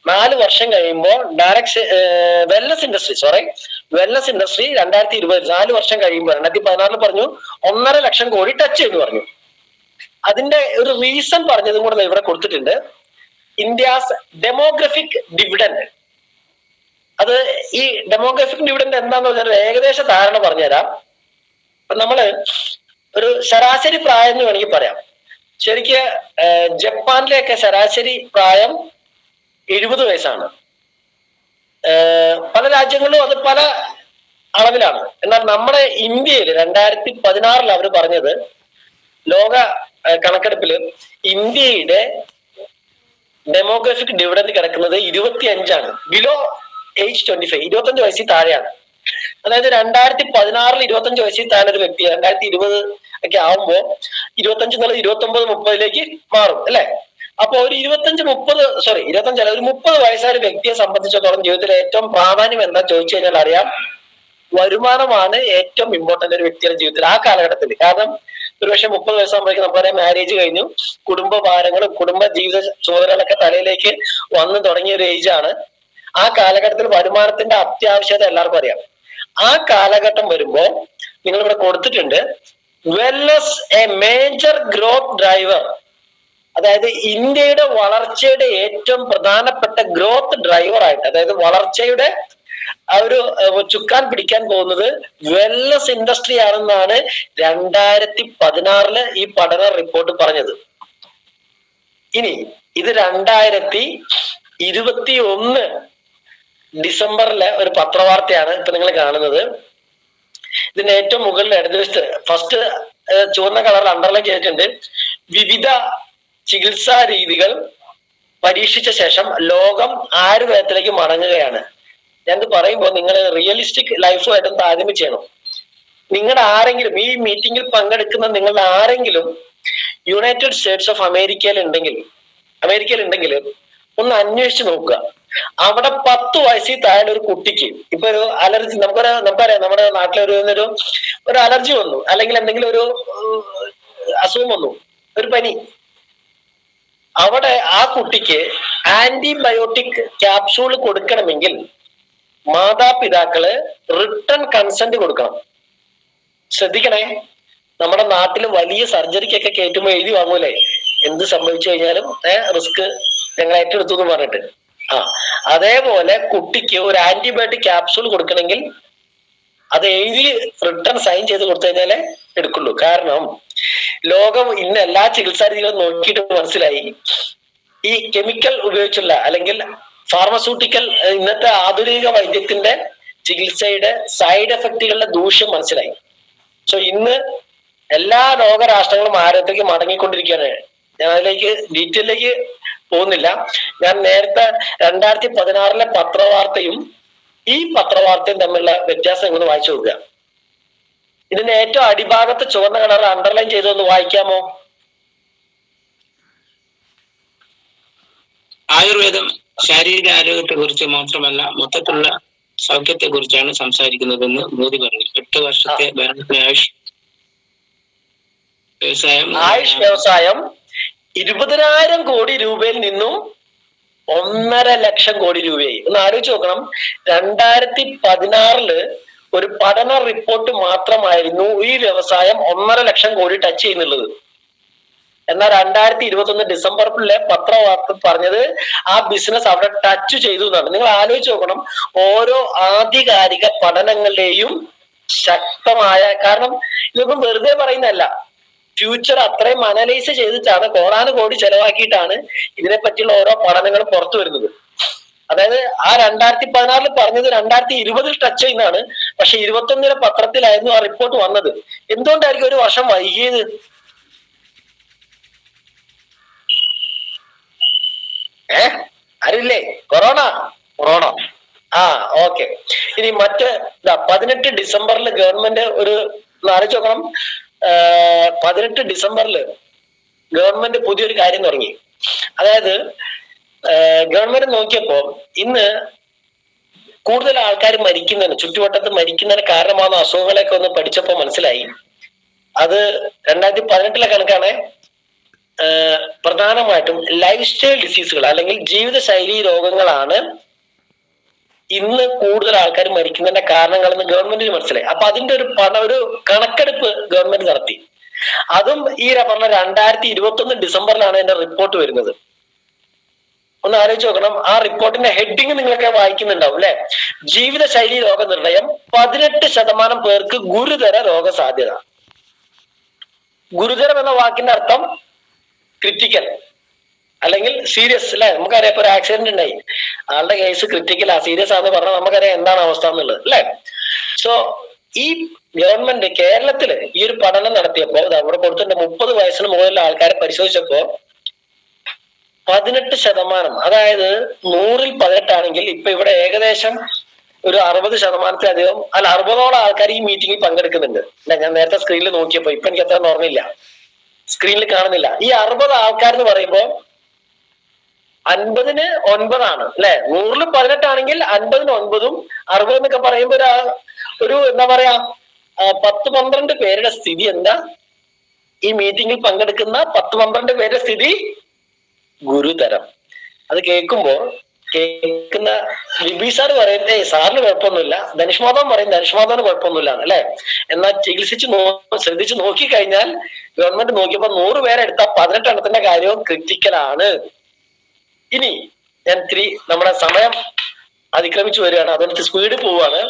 4 വർഷം കഴിയുമ്പോൾ വെൽനസ് ഇൻഡസ്ട്രി 2020 4 വർഷം കഴിയുമ്പോൾ 2016-ൽ പറഞ്ഞു 1.5 ലക്ഷം കോടി ടച്ച് എന്ന് പറഞ്ഞു. അതിന്റെ ഒരു റീസൺ പറഞ്ഞതും കൂടെ ഇവിടെ കൊടുത്തിട്ടുണ്ട്. India's demographic dividend. അത് ഈ ഡെമോഗ്രഫിക് ഡിവിഡൻഡ് എന്താന്ന് പറഞ്ഞാൽ ഏകദേശ ധാരണ പറഞ്ഞുതരാം. അപ്പൊ നമ്മള് ഒരു ശരാശരി പ്രായം എന്ന് വേണമെങ്കിൽ പറയാം. ശരിക്ക് ജപ്പാനിലെയൊക്കെ ശരാശരി പ്രായം 70 വയസ്സാണ്. പല രാജ്യങ്ങളിലും അത് പല അളവിലാണ്. എന്നാൽ നമ്മുടെ ഇന്ത്യയിൽ 2016-ൽ അവർ പറഞ്ഞത്, ലോക കണക്കെടുപ്പില് ഇന്ത്യയുടെ ഡെമോഗ്രഫിക് ഡിവിഡൻഡ് കിടക്കുന്നത് 25 ബിലോ ഏജ് 25, 25 വയസ്സിൽ താഴെയാണ്. അതായത് 2016-ൽ 25 വയസ്സിൽ താഴെ ഒരു വ്യക്തി 2020 ഒക്കെ ആവുമ്പോ 25 എന്നുള്ള 29-30-ലേക്ക് മാറും അല്ലെ. അപ്പൊ ഒരു 25 ഒരു 30 വയസ്സായ ഒരു വ്യക്തിയെ സംബന്ധിച്ചിടത്തോളം ജീവിതത്തിൽ ഏറ്റവും പ്രാധാന്യം എന്താ ചോദിച്ചു കഴിഞ്ഞാൽ അറിയാം, വരുമാനമാണ് ഏറ്റവും ഇമ്പോർട്ടന്റ് ഒരു വ്യക്തിയുടെ ജീവിതത്തിൽ ആ കാലഘട്ടത്തിൽ. കാരണം ഒരുപക്ഷെ 30 വയസ്സാകുമ്പോഴേക്കും നമുക്കറിയാം മാരേജ് കഴിഞ്ഞു, കുടുംബ ഭാരങ്ങളും കുടുംബ ജീവിത ചുമതലകളൊക്കെ തലയിലേക്ക് വന്നു തുടങ്ങിയ ഒരു ഏജ് ആണ്. ആ കാലഘട്ടത്തിൽ വരുമാനത്തിന്റെ അത്യാവശ്യത എല്ലാവർക്കും അറിയാം. ആ കാലഘട്ടം വരുമ്പോ നിങ്ങൾ ഇവിടെ കൊടുത്തിട്ടുണ്ട്, wellness A major growth driver. അതായത് ഇന്ത്യയുടെ വളർച്ചയുടെ ഏറ്റവും പ്രധാനപ്പെട്ട ഗ്രോത്ത് ഡ്രൈവർ ആയിട്ട്, അതായത് വളർച്ചയുടെ ആ ഒരു ചുക്കാൻ പിടിക്കാൻ പോകുന്നത് വെൽനസ് ഇൻഡസ്ട്രി ആണെന്നാണ് 2016-ല് ഈ പഠന റിപ്പോർട്ട് പറഞ്ഞത്. ഇനി ഇത് 2021 ഡിസംബറിലെ ഒരു പത്രവാർത്തയാണ് ഇപ്പൊ നിങ്ങൾ കാണുന്നത്. ഇതിന്റെ ഏറ്റവും മുകളിൽ ഇടതുവശത്ത് ഫസ്റ്റ് ചുവന്ന കളറിൽ അണ്ടർലൈൻ ചെയ്തിട്ടുണ്ട്. വിവിധ ചികിത്സാ രീതികൾ പരീക്ഷിച്ച ശേഷം ലോകം ആയുർവേദത്തിലേക്ക് മടങ്ങുകയാണ്. ഞാനിത് പറയുമ്പോൾ നിങ്ങൾ റിയലിസ്റ്റിക് ലൈഫുമായിട്ടും താരതമ്യം ചെയ്യണം. നിങ്ങളുടെ ആരെങ്കിലും ഈ മീറ്റിംഗിൽ പങ്കെടുക്കുന്ന നിങ്ങളുടെ ആരെങ്കിലും യുണൈറ്റഡ് സ്റ്റേറ്റ്സ് ഓഫ് അമേരിക്കയിൽ ഉണ്ടെങ്കിൽ ഒന്ന് അന്വേഷിച്ച് നോക്കുക. അവിടെ 10 വയസ്സിൽ താഴെ ഒരു കുട്ടിക്ക് ഇപ്പൊ ഒരു അലർജി നമുക്കറിയാം നമ്മുടെ നാട്ടിലൊരു ഒരു അലർജി വന്നു, അല്ലെങ്കിൽ എന്തെങ്കിലും ഒരു അസുഖം വന്നു, ഒരു പനി. അവിടെ ആ കുട്ടിക്ക് ആന്റിബയോട്ടിക് ക്യാപ്സൂൾ കൊടുക്കണമെങ്കിൽ മാതാപിതാക്കള് റിട്ടേൺ കൺസെന്റ് കൊടുക്കണം. ശ്രദ്ധിക്കണേ, നമ്മുടെ നാട്ടിൽ വലിയ സർജറിക്കൊക്കെ കയറ്റുമ്പോൾ എഴുതി വാങ്ങൂലേ, എന്ത് സംഭവിച്ചു കഴിഞ്ഞാലും റിസ്ക് ഞങ്ങൾ ഏറ്റെടുത്തു എന്ന് പറഞ്ഞിട്ട്. അതേപോലെ കുട്ടിക്ക് ഒരു ആന്റിബയോട്ടിക് ക്യാപ്സൂൾ കൊടുക്കണമെങ്കിൽ അത് എഴുതി റിട്ടേൺ സൈൻ ചെയ്ത് കൊടുത്തു കഴിഞ്ഞാലേ എടുക്കുള്ളൂ. കാരണം ലോകം ഇന്ന് എല്ലാ ചികിത്സാ രീതികളും നോക്കിയിട്ട് മനസ്സിലായി, ഈ കെമിക്കൽ ഉപയോഗിച്ചുള്ള അല്ലെങ്കിൽ ഫാർമസ്യൂട്ടിക്കൽ ഇന്നത്തെ ആധുനിക വൈദ്യത്തിന്റെ ചികിത്സയുടെ സൈഡ് എഫക്റ്റുകളുടെ ദൂഷ്യം മനസ്സിലായി. സോ ഇന്ന് എല്ലാ ലോകരാഷ്ട്രങ്ങളും ആരോഗ്യത്തിലേക്ക് മടങ്ങിക്കൊണ്ടിരിക്കുകയാണ്. ഞാൻ അതിലേക്ക് ഡീറ്റെയിലേക്ക് പോകുന്നില്ല. ഞാൻ നേരത്തെ 2016 പത്രവാർത്തയും ഈ പത്രവാർത്തയും തമ്മിലുള്ള വ്യത്യാസം ഇങ്ങനെ വായിച്ചു നോക്കുക. ഇതിന്റെ ഏറ്റവും അടിഭാഗത്ത് ചുവന്ന കളർ അണ്ടർലൈൻ ചെയ്തൊന്ന് വായിക്കാമോ? ആയുർവേദം ശാരീരിക ആരോഗ്യത്തെ കുറിച്ച് മാത്രമല്ല മൊത്തത്തിലുള്ള സൗഖ്യത്തെ കുറിച്ചാണ് സംസാരിക്കുന്നതെന്ന് മോദി പറഞ്ഞു. 8 വർഷത്തെ ഭരണത്തിലെ ആയുഷ് വ്യവസായം 20,000 കോടി രൂപയിൽ നിന്നും 1.5 ലക്ഷം കോടി രൂപയായി. ഒന്ന് ആലോചിച്ച് നോക്കണം. 2016 ഒരു പഠന റിപ്പോർട്ട് മാത്രമായിരുന്നു ഈ വ്യവസായം 1.5 ലക്ഷം കോടി ടച്ച് ചെയ്യുന്നുള്ളത്. എന്നാൽ 2021 ഡിസംബറിലെ പത്രവാർത്ത പറഞ്ഞത് ആ ബിസിനസ് അവിടെ ടച്ച് ചെയ്തു എന്നാണ്. നിങ്ങൾ ആലോചിച്ച് നോക്കണം. ഓരോ ആധികാരിക പഠനങ്ങളുടെയും ശക്തമായ, കാരണം ഇതൊന്നും വെറുതെ പറയുന്നതല്ല, ഫ്യൂച്ചർ അത്രയും അനലൈസ് ചെയ്തിട്ടാണ്, കോടാനുകോടി ചെലവാക്കിയിട്ടാണ് ഇതിനെ പറ്റിയുള്ള ഓരോ പഠനങ്ങളും പുറത്തു വരുന്നത്. അതായത് ആ 2016 പറഞ്ഞത് 2020 ടച്ച് ചെയ്യുന്നതാണ്. പക്ഷെ 21 പത്രത്തിലായിരുന്നു ആ റിപ്പോർട്ട് വന്നത്. എന്തുകൊണ്ടായിരിക്കും ഒരു വർഷം വൈകിയത്? അറിയില്ലേ? കൊറോണ. ഓക്കെ. ഇനി മറ്റ് 18 ഡിസംബറിൽ ഗവൺമെന്റ് ഒരു ആലോചിച്ച് നോക്കണം. 18 ഡിസംബറിൽ ഗവൺമെന്റ് പുതിയൊരു കാര്യം തുടങ്ങി. അതായത് ഗവൺമെന്റ് നോക്കിയപ്പോ ഇന്ന് കൂടുതൽ ആൾക്കാർ മരിക്കുന്നതിന്, ചുറ്റുവട്ടത്ത് മരിക്കുന്നതിന് കാരണമാകുന്ന അസുഖങ്ങളെയൊക്കെ ഒന്ന് പഠിച്ചപ്പോ മനസ്സിലായി. അത് 2018 കണക്കാണ്. പ്രധാനമായിട്ടും ലൈഫ് സ്റ്റൈൽ ഡിസീസുകൾ അല്ലെങ്കിൽ ജീവിതശൈലി രോഗങ്ങളാണ് ഇന്ന് കൂടുതൽ ആൾക്കാർ മരിക്കുന്നതിന്റെ കാരണങ്ങളെന്ന് ഗവൺമെന്റിന് മനസ്സിലായി. അപ്പൊ അതിന്റെ ഒരു കണക്കെടുപ്പ് ഗവൺമെന്റ് നടത്തി. അതും ഈ പറഞ്ഞ 2021 ഡിസംബറിലാണ് അതിന്റെ റിപ്പോർട്ട് വരുന്നത്. ഒന്ന് ആലോചിച്ച് നോക്കണം. ആ റിപ്പോർട്ടിന്റെ ഹെഡിങ് നിങ്ങളൊക്കെ വായിക്കുന്നുണ്ടാവും അല്ലെ? ജീവിതശൈലി രോഗനിർണയം 18% പേർക്ക് ഗുരുതര രോഗസാധ്യത. ഗുരുതരം എന്ന വാക്കിന്റെ അർത്ഥം ക്രിറ്റിക്കൽ അല്ലെങ്കിൽ സീരിയസ് അല്ലെ? നമുക്കറിയാം, ഇപ്പൊ ഒരു ആക്സിഡന്റ് ഉണ്ടായി, ആളുടെ കേസ് ക്രിറ്റിക്കൽ സീരിയസ് ആണെന്ന് പറഞ്ഞാൽ നമുക്കറിയാം എന്താണ് അവസ്ഥ എന്നുള്ളത് അല്ലെ? സോ ഈ ഗവൺമെന്റ് കേരളത്തില് ഈ ഒരു പഠനം നടത്തിയപ്പോ അവിടെ കൊടുത്തിട്ട് 30 വയസ്സിന് മുകളിലുള്ള ആൾക്കാരെ പരിശോധിച്ചപ്പോ 18%, അതായത് 100ൽ 18 ആണെങ്കിൽ ഇപ്പൊ ഇവിടെ ഏകദേശം ഒരു 60%-ലധികം 60ഓളം ആൾക്കാർ ഈ മീറ്റിംഗിൽ പങ്കെടുക്കുന്നുണ്ട്. ഞാൻ നേരത്തെ സ്ക്രീനിൽ നോക്കിയപ്പോ, ഇപ്പൊ എനിക്ക് അത്ര ഓർമ്മയില്ല, സ്ക്രീനിൽ കാണുന്നില്ല. ഈ 60 ആൾക്കാർ എന്ന് പറയുമ്പോ 50-ന് 9 ആണ് അല്ലെ? 100ൽ 18 ആണെങ്കിൽ 50-ന് 9-ഉം 60 എന്നൊക്കെ പറയുമ്പോ ഒരു എന്താ പറയാ 10-12 പേരുടെ സ്ഥിതി എന്താ? ഈ മീറ്റിംഗിൽ പങ്കെടുക്കുന്ന 10-12 പേരുടെ സ്ഥിതി ഗുരുതരം. അത് കേൾക്കുന്ന ബിബി സാർ പറയുന്നത് സാറിന് കുഴപ്പമൊന്നുമില്ല, ധനുഷ്മാധവൻ പറയും ധനുഷ്മാധവന് കുഴപ്പമൊന്നുമില്ല അല്ലെ? എന്നാൽ ശ്രദ്ധിച്ച് നോക്കിക്കഴിഞ്ഞാൽ ഗവൺമെന്റ് നോക്കിയപ്പോ 100 പേരെ എടുത്താൽ 18 എണ്ണത്തിന്റെ കാര്യവും ക്രിറ്റിക്കലാണ്. ഇനി ഞാൻ നമ്മുടെ സമയം അതിക്രമിച്ചു വരികയാണ്, അതുകൊണ്ട് സ്പീഡ് പോവാണ്.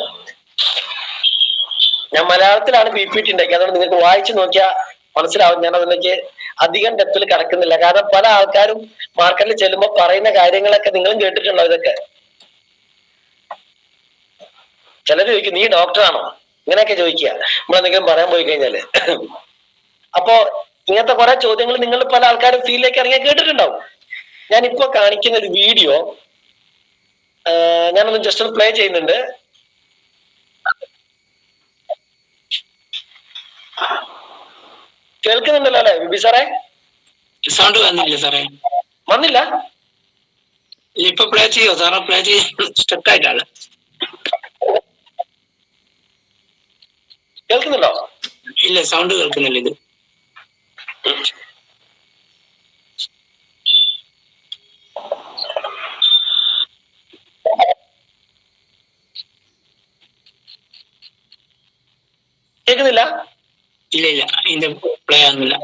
ഞാൻ മലയാളത്തിലാണ് PPT ഉണ്ടാക്കി, അതുകൊണ്ട് നിങ്ങൾക്ക് വായിച്ചു നോക്കിയാൽ മനസ്സിലാവും. ഞാൻ അതിലേക്ക് അധികം ഡെപ്തിൽ കടക്കുന്നില്ല. കാരണം പല ആൾക്കാരും മാർക്കറ്റിൽ ചെല്ലുമ്പോൾ പറയുന്ന കാര്യങ്ങളൊക്കെ നിങ്ങളും കേട്ടിട്ടുണ്ടോ? ഇതൊക്കെ ചിലര് ചോദിക്കും, നീ ഡോക്ടറാണോ? ഇങ്ങനെയൊക്കെ ചോദിക്കുക നമ്മളെന്തെങ്കിലും പറയാൻ പോയി കഴിഞ്ഞാല്. അപ്പോ ഇങ്ങനത്തെ കുറെ ചോദ്യങ്ങൾ നിങ്ങൾ പല ആൾക്കാരും ഫീൽഡിലേക്ക് ഇറങ്ങിയാൽ കേട്ടിട്ടുണ്ടാവും. ഞാനിപ്പോ കാണിക്കുന്ന ഒരു വീഡിയോ ഞാനൊന്ന് ജസ്റ്റ് ഒന്ന് പ്ലേ ചെയ്യുന്നുണ്ട്. കേൾക്കുന്നുണ്ടല്ലോ അല്ലെ ബിബി സാറേ? സൗണ്ട് വന്നില്ല സാറേ. വന്നില്ല? ഇപ്പൊ പ്ലേ ചെയ്യോ സാറേ? പ്ലേ ചെയ്യ സ്റ്റക്ക് ആയിട്ടാണ്. കേൾക്കുന്നുണ്ടോ? ഇല്ല, സൗണ്ട് കേൾക്കുന്നില്ല. ഇത് കേൾക്കുന്നില്ല? ഇല്ല ഇല്ല, ഇതിന്റെ പ്ലേ ആകുന്നില്ല.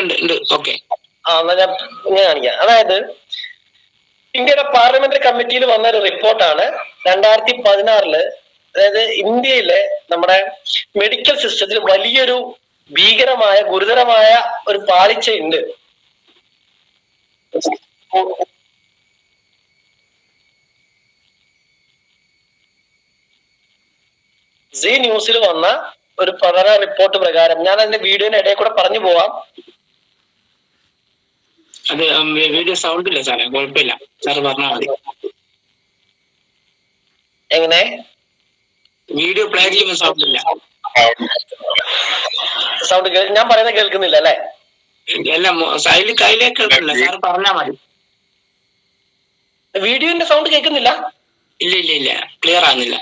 ഉണ്ട്. ഓക്കെ, എന്നാ ഞാൻ കാണിക്കാം. അതായത് ഇന്ത്യയുടെ പാർലമെന്ററി കമ്മിറ്റിയിൽ വന്ന ഒരു റിപ്പോർട്ടാണ് 2016. അതായത് ഇന്ത്യയിലെ നമ്മുടെ മെഡിക്കൽ സിസ്റ്റത്തിൽ വലിയൊരു ഭീകരമായ ഗുരുതരമായ ഒരു പാളിച്ചയുണ്ട്. സി ന്യൂസിൽ വന്ന ഒരു പഠന റിപ്പോർട്ട് പ്രകാരം ഞാൻ അതിന്റെ വീഡിയോയുടെ ഇടയിൽ കൂടെ പറഞ്ഞു പോവാം. അത് വീഡിയോ സൗണ്ട് ഇല്ല സാറേ, കുഴപ്പമില്ല, സാറ് പറഞ്ഞാൽ മതി. എങ്ങനെ വീഡിയോ പ്ലേ ചെയ്യുമ്പോൾ സൗണ്ട് ഇല്ല? സൗണ്ട് ഞാൻ പറയുന്നത് കേൾക്കുന്നില്ല അല്ലെ? എല്ലാം കയ്യിലേക്ക് കേൾക്കുന്നില്ല, സാറ് പറഞ്ഞാൽ മതി. വീഡിയോന്റെ സൗണ്ട് കേൾക്കുന്നില്ല? ഇല്ല ഇല്ല ഇല്ല, ക്ലിയർ ആകുന്നില്ല.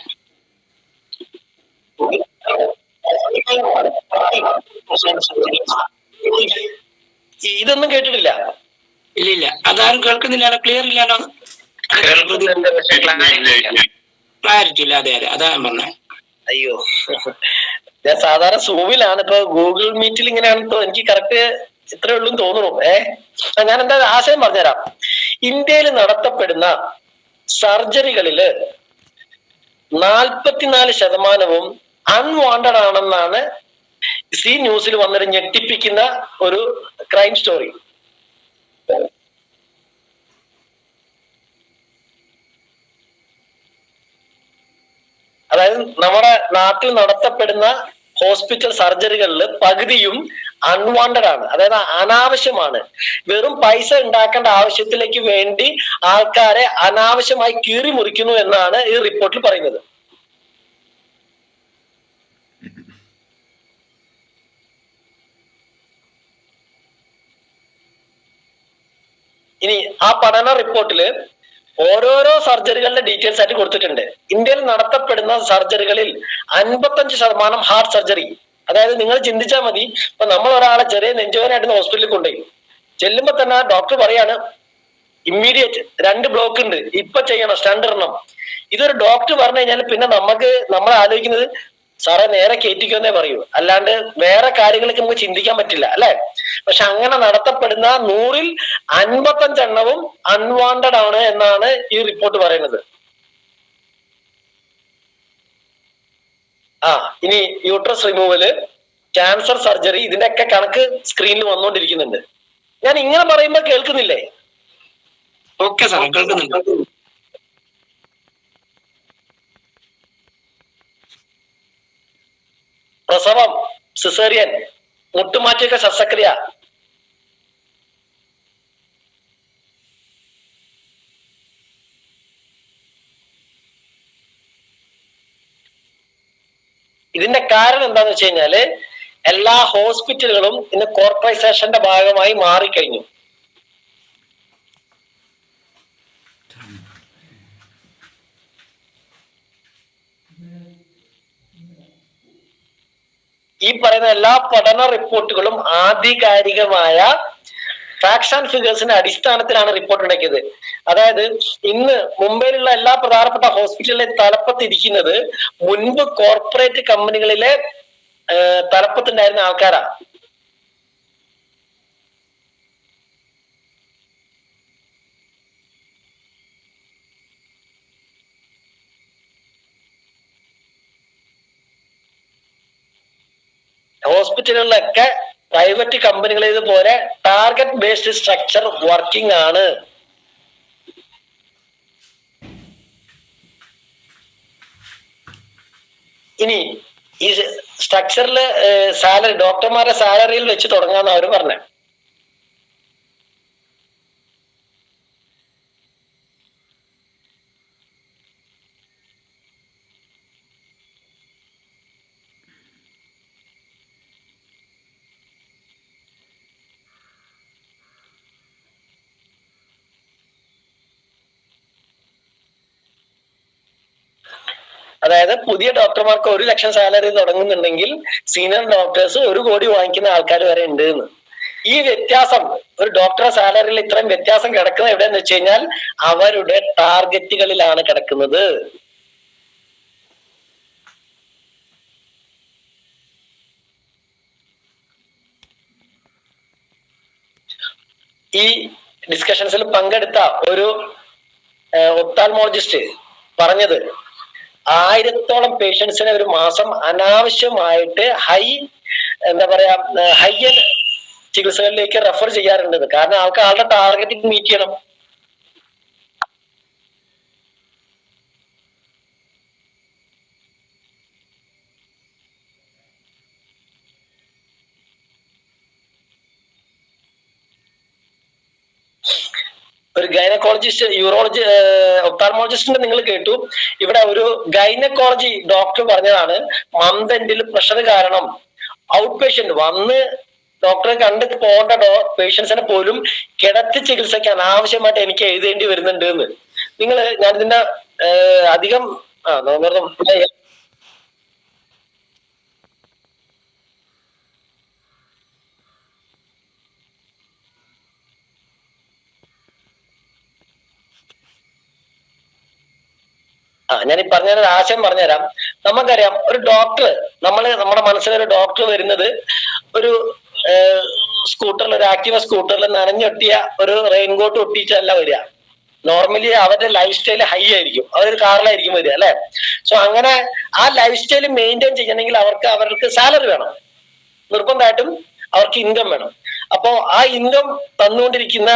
ഇതൊന്നും കേട്ടിട്ടില്ല? ഇല്ല ഇല്ല, അതാരും കേൾക്കുന്നില്ലല്ലോ, ക്ലിയർ ഇല്ലല്ലോ. ക്ലാരിറ്റി ഇല്ല. അതെ അതെ, അതാ ഞാൻ പറഞ്ഞത്. അയ്യോ, ഞാൻ സാധാരണ സൂമിലാണ്, ഇപ്പൊ ഗൂഗിൾ മീറ്റിൽ ഇങ്ങനെയാണ്. ഇപ്പൊ എനിക്ക് കറക്റ്റ് ഇത്രേ ഉള്ളൂ തോന്നുന്നു. ഞാൻ എന്താ ആശയം പറഞ്ഞുതരാം. ഇന്ത്യയിൽ നടത്തപ്പെടുന്ന സർജറികളില് 44% അൺവാണ്ടഡ് ആണെന്നാണ് സി ന്യൂസിൽ വന്നൊരു ഞെട്ടിപ്പിക്കുന്ന ഒരു ക്രൈം സ്റ്റോറി. അതായത് നമ്മുടെ നാട്ടിൽ നടത്തപ്പെടുന്ന ഹോസ്പിറ്റൽ സർജറികളിൽ പകുതിയും അൺവാണ്ടഡ് ആണ്, അതായത് അനാവശ്യമാണ്. വെറും പൈസ ഉണ്ടാക്കേണ്ട ആവശ്യത്തിലേക്ക് വേണ്ടി ആൾക്കാരെ അനാവശ്യമായി കീറി മുറിക്കുന്നു എന്നാണ് ഈ റിപ്പോർട്ടിൽ പറയുന്നത്. ഇനി ആ പഠന റിപ്പോർട്ടില് ഓരോരോ സർജറികളുടെ ഡീറ്റെയിൽസ് ആയിട്ട് കൊടുത്തിട്ടുണ്ട്. ഇന്ത്യയിൽ നടത്തപ്പെടുന്ന സർജറികളിൽ 55% ഹാർട്ട് സർജറി. അതായത് നിങ്ങൾ ചിന്തിച്ചാൽ മതി, ഇപ്പൊ നമ്മൾ ഒരാളെ ചെറിയ നെഞ്ചുവേദനയായിട്ട് ഹോസ്പിറ്റലിൽ കൊണ്ടുപോയി ചെല്ലുമ്പോ തന്നെ ഡോക്ടർ പറയാണ് ഇമ്മീഡിയറ്റ് 2 ബ്ലോക്ക് ഉണ്ട്, ഇപ്പൊ ചെയ്യണം, സ്റ്റണ്ട് ഇടണം. ഇതൊരു ഡോക്ടർ പറഞ്ഞു കഴിഞ്ഞാൽ പിന്നെ നമ്മൾ ആലോചിക്കുന്നത് സാറേ നേരെ കയറ്റിക്കുമെന്നേ പറയൂ, അല്ലാണ്ട് വേറെ കാര്യങ്ങൾക്ക് നമുക്ക് ചിന്തിക്കാൻ പറ്റില്ല അല്ലെ? പക്ഷെ അങ്ങനെ നടത്തപ്പെടുന്ന 100ൽ 55 അൺവാണ്ടഡ് ആണ് എന്നാണ് ഈ റിപ്പോർട്ട് പറയുന്നത്. ഇനി യൂട്രസ് റിമൂവല്, ക്യാൻസർ സർജറി, ഇതിന്റെയൊക്കെ കണക്ക് സ്ക്രീനിൽ വന്നുകൊണ്ടിരിക്കുന്നുണ്ട്. ഞാൻ ഇങ്ങനെ പറയുമ്പോ കേൾക്കുന്നില്ലേ? ഓക്കെ സാർ, കേൾക്കുന്നുണ്ട്. പ്രസവം, സിസേറിയൻ, മുട്ടുമാറ്റിയൊക്കെ ശസ്ത്രക്രിയ, ഇതിന്റെ കാരണം എന്താന്ന് വെച്ച് കഴിഞ്ഞാല് എല്ലാ ഹോസ്പിറ്റലുകളും ഇന്ന് കോർപ്പറേഷന്റെ ഭാഗമായി മാറിക്കഴിഞ്ഞു. ഈ പറയുന്ന എല്ലാ പഠന റിപ്പോർട്ടുകളും ആധികാരികമായ ഫാക്ട്സ് ആൻഡ് ഫിഗേഴ്സിന്റെ അടിസ്ഥാനത്തിലാണ് റിപ്പോർട്ട് ഉണ്ടാക്കിയത്. അതായത് ഇന്ന് മുംബൈയിലുള്ള എല്ലാ പ്രധാനപ്പെട്ട ഹോസ്പിറ്റലിലെ തലപ്പത്തിരിക്കുന്നത് മുൻപ് കോർപ്പറേറ്റ് കമ്പനികളിലെ തലപ്പത്തുണ്ടായിരുന്ന ആൾക്കാരാ. ഹോസ്പിറ്റലുകളിലൊക്കെ പ്രൈവറ്റ് കമ്പനികളേതുപോലെ ടാർഗറ്റ് ബേസ്ഡ് സ്ട്രക്ചർ വർക്കിംഗ് ആണ്. ഇനി ഈ സ്ട്രക്ചറിൽ സാലറി, ഡോക്ടർമാരുടെ സാലറിയിൽ വെച്ച് തുടങ്ങാന്ന് അവർ പറഞ്ഞ. അതായത് പുതിയ ഡോക്ടർമാർക്ക് 1 ലക്ഷം സാലറി തുടങ്ങുന്നുണ്ടെങ്കിൽ സീനിയർ ഡോക്ടേഴ്സ് 1 കോടി വാങ്ങിക്കുന്ന ആൾക്കാർ വരെ ഉണ്ട് എന്ന്. ഈ വ്യത്യാസം, ഒരു ഡോക്ടറെ സാലറിയിൽ ഇത്രയും വ്യത്യാസം കിടക്കുന്നത് എവിടെയെന്ന് വെച്ച് കഴിഞ്ഞാൽ അവരുടെ ടാർഗറ്റുകളിലാണ് കിടക്കുന്നത്. ഈ ഡിസ്കഷൻസിൽ പങ്കെടുത്ത ഒരു ഒപ്താൽമോളജിസ്റ്റ് പറഞ്ഞത് 1000-ഓളം പേഷ്യൻസിനെ ഒരു മാസം അനാവശ്യമായിട്ട് എന്താ പറയാ ഹൈ ചികിത്സകളിലേക്ക് റെഫർ ചെയ്യാറുണ്ട്. കാരണം ആളുടെ ടാർഗറ്റ് മീറ്റ് ചെയ്യണം. ഒരു ഗൈനക്കോളജിസ്റ്റ്, യൂറോളജി, ഒപ്താൽമോളജിസ്റ്റിന്റെ നിങ്ങൾ കേട്ടു. ഇവിടെ ഒരു ഗൈനക്കോളജി ഡോക്ടർ പറഞ്ഞതാണ്, മന്ത് എൻഡിൽ പ്രഷർ കാരണം ഔട്ട് പേഷ്യന്റ് വന്ന് ഡോക്ടറെ കണ്ട് പോകേണ്ട പേഷ്യൻസിനെ പോലും കിടത്തി ചികിത്സയ്ക്ക് അനാവശ്യമായിട്ട് എനിക്ക് എഴുതേണ്ടി വരുന്നുണ്ട് എന്ന്. ഞാനിതിന്റെ അധികം ഞാൻ ഈ പറഞ്ഞ ആശയം പറഞ്ഞുതരാം. നമുക്കറിയാം, ഒരു ഡോക്ടർ, നമ്മുടെ മനസ്സിലൊരു ഡോക്ടർ വരുന്നത് ഒരു സ്കൂട്ടറിൽ, ഒരു ആക്റ്റീവ സ്കൂട്ടറിൽ നനഞ്ഞൊട്ടിയ ഒരു റെയിൻകോട്ട് ഒട്ടിച്ചല്ല വരിക. നോർമലി അവരുടെ ലൈഫ് സ്റ്റൈൽ ഹൈ ആയിരിക്കും, അവരൊരു കാറിലായിരിക്കും വരിക, അല്ലെ? സോ അങ്ങനെ ആ ലൈഫ് സ്റ്റൈൽ മെയിൻറ്റെയിൻ ചെയ്യണമെങ്കിൽ അവർക്ക് സാലറി വേണം, നിർബന്ധമായിട്ടും അവർക്ക് ഇൻകം വേണം. അപ്പോ ആ ഇൻകം തന്നുകൊണ്ടിരിക്കുന്ന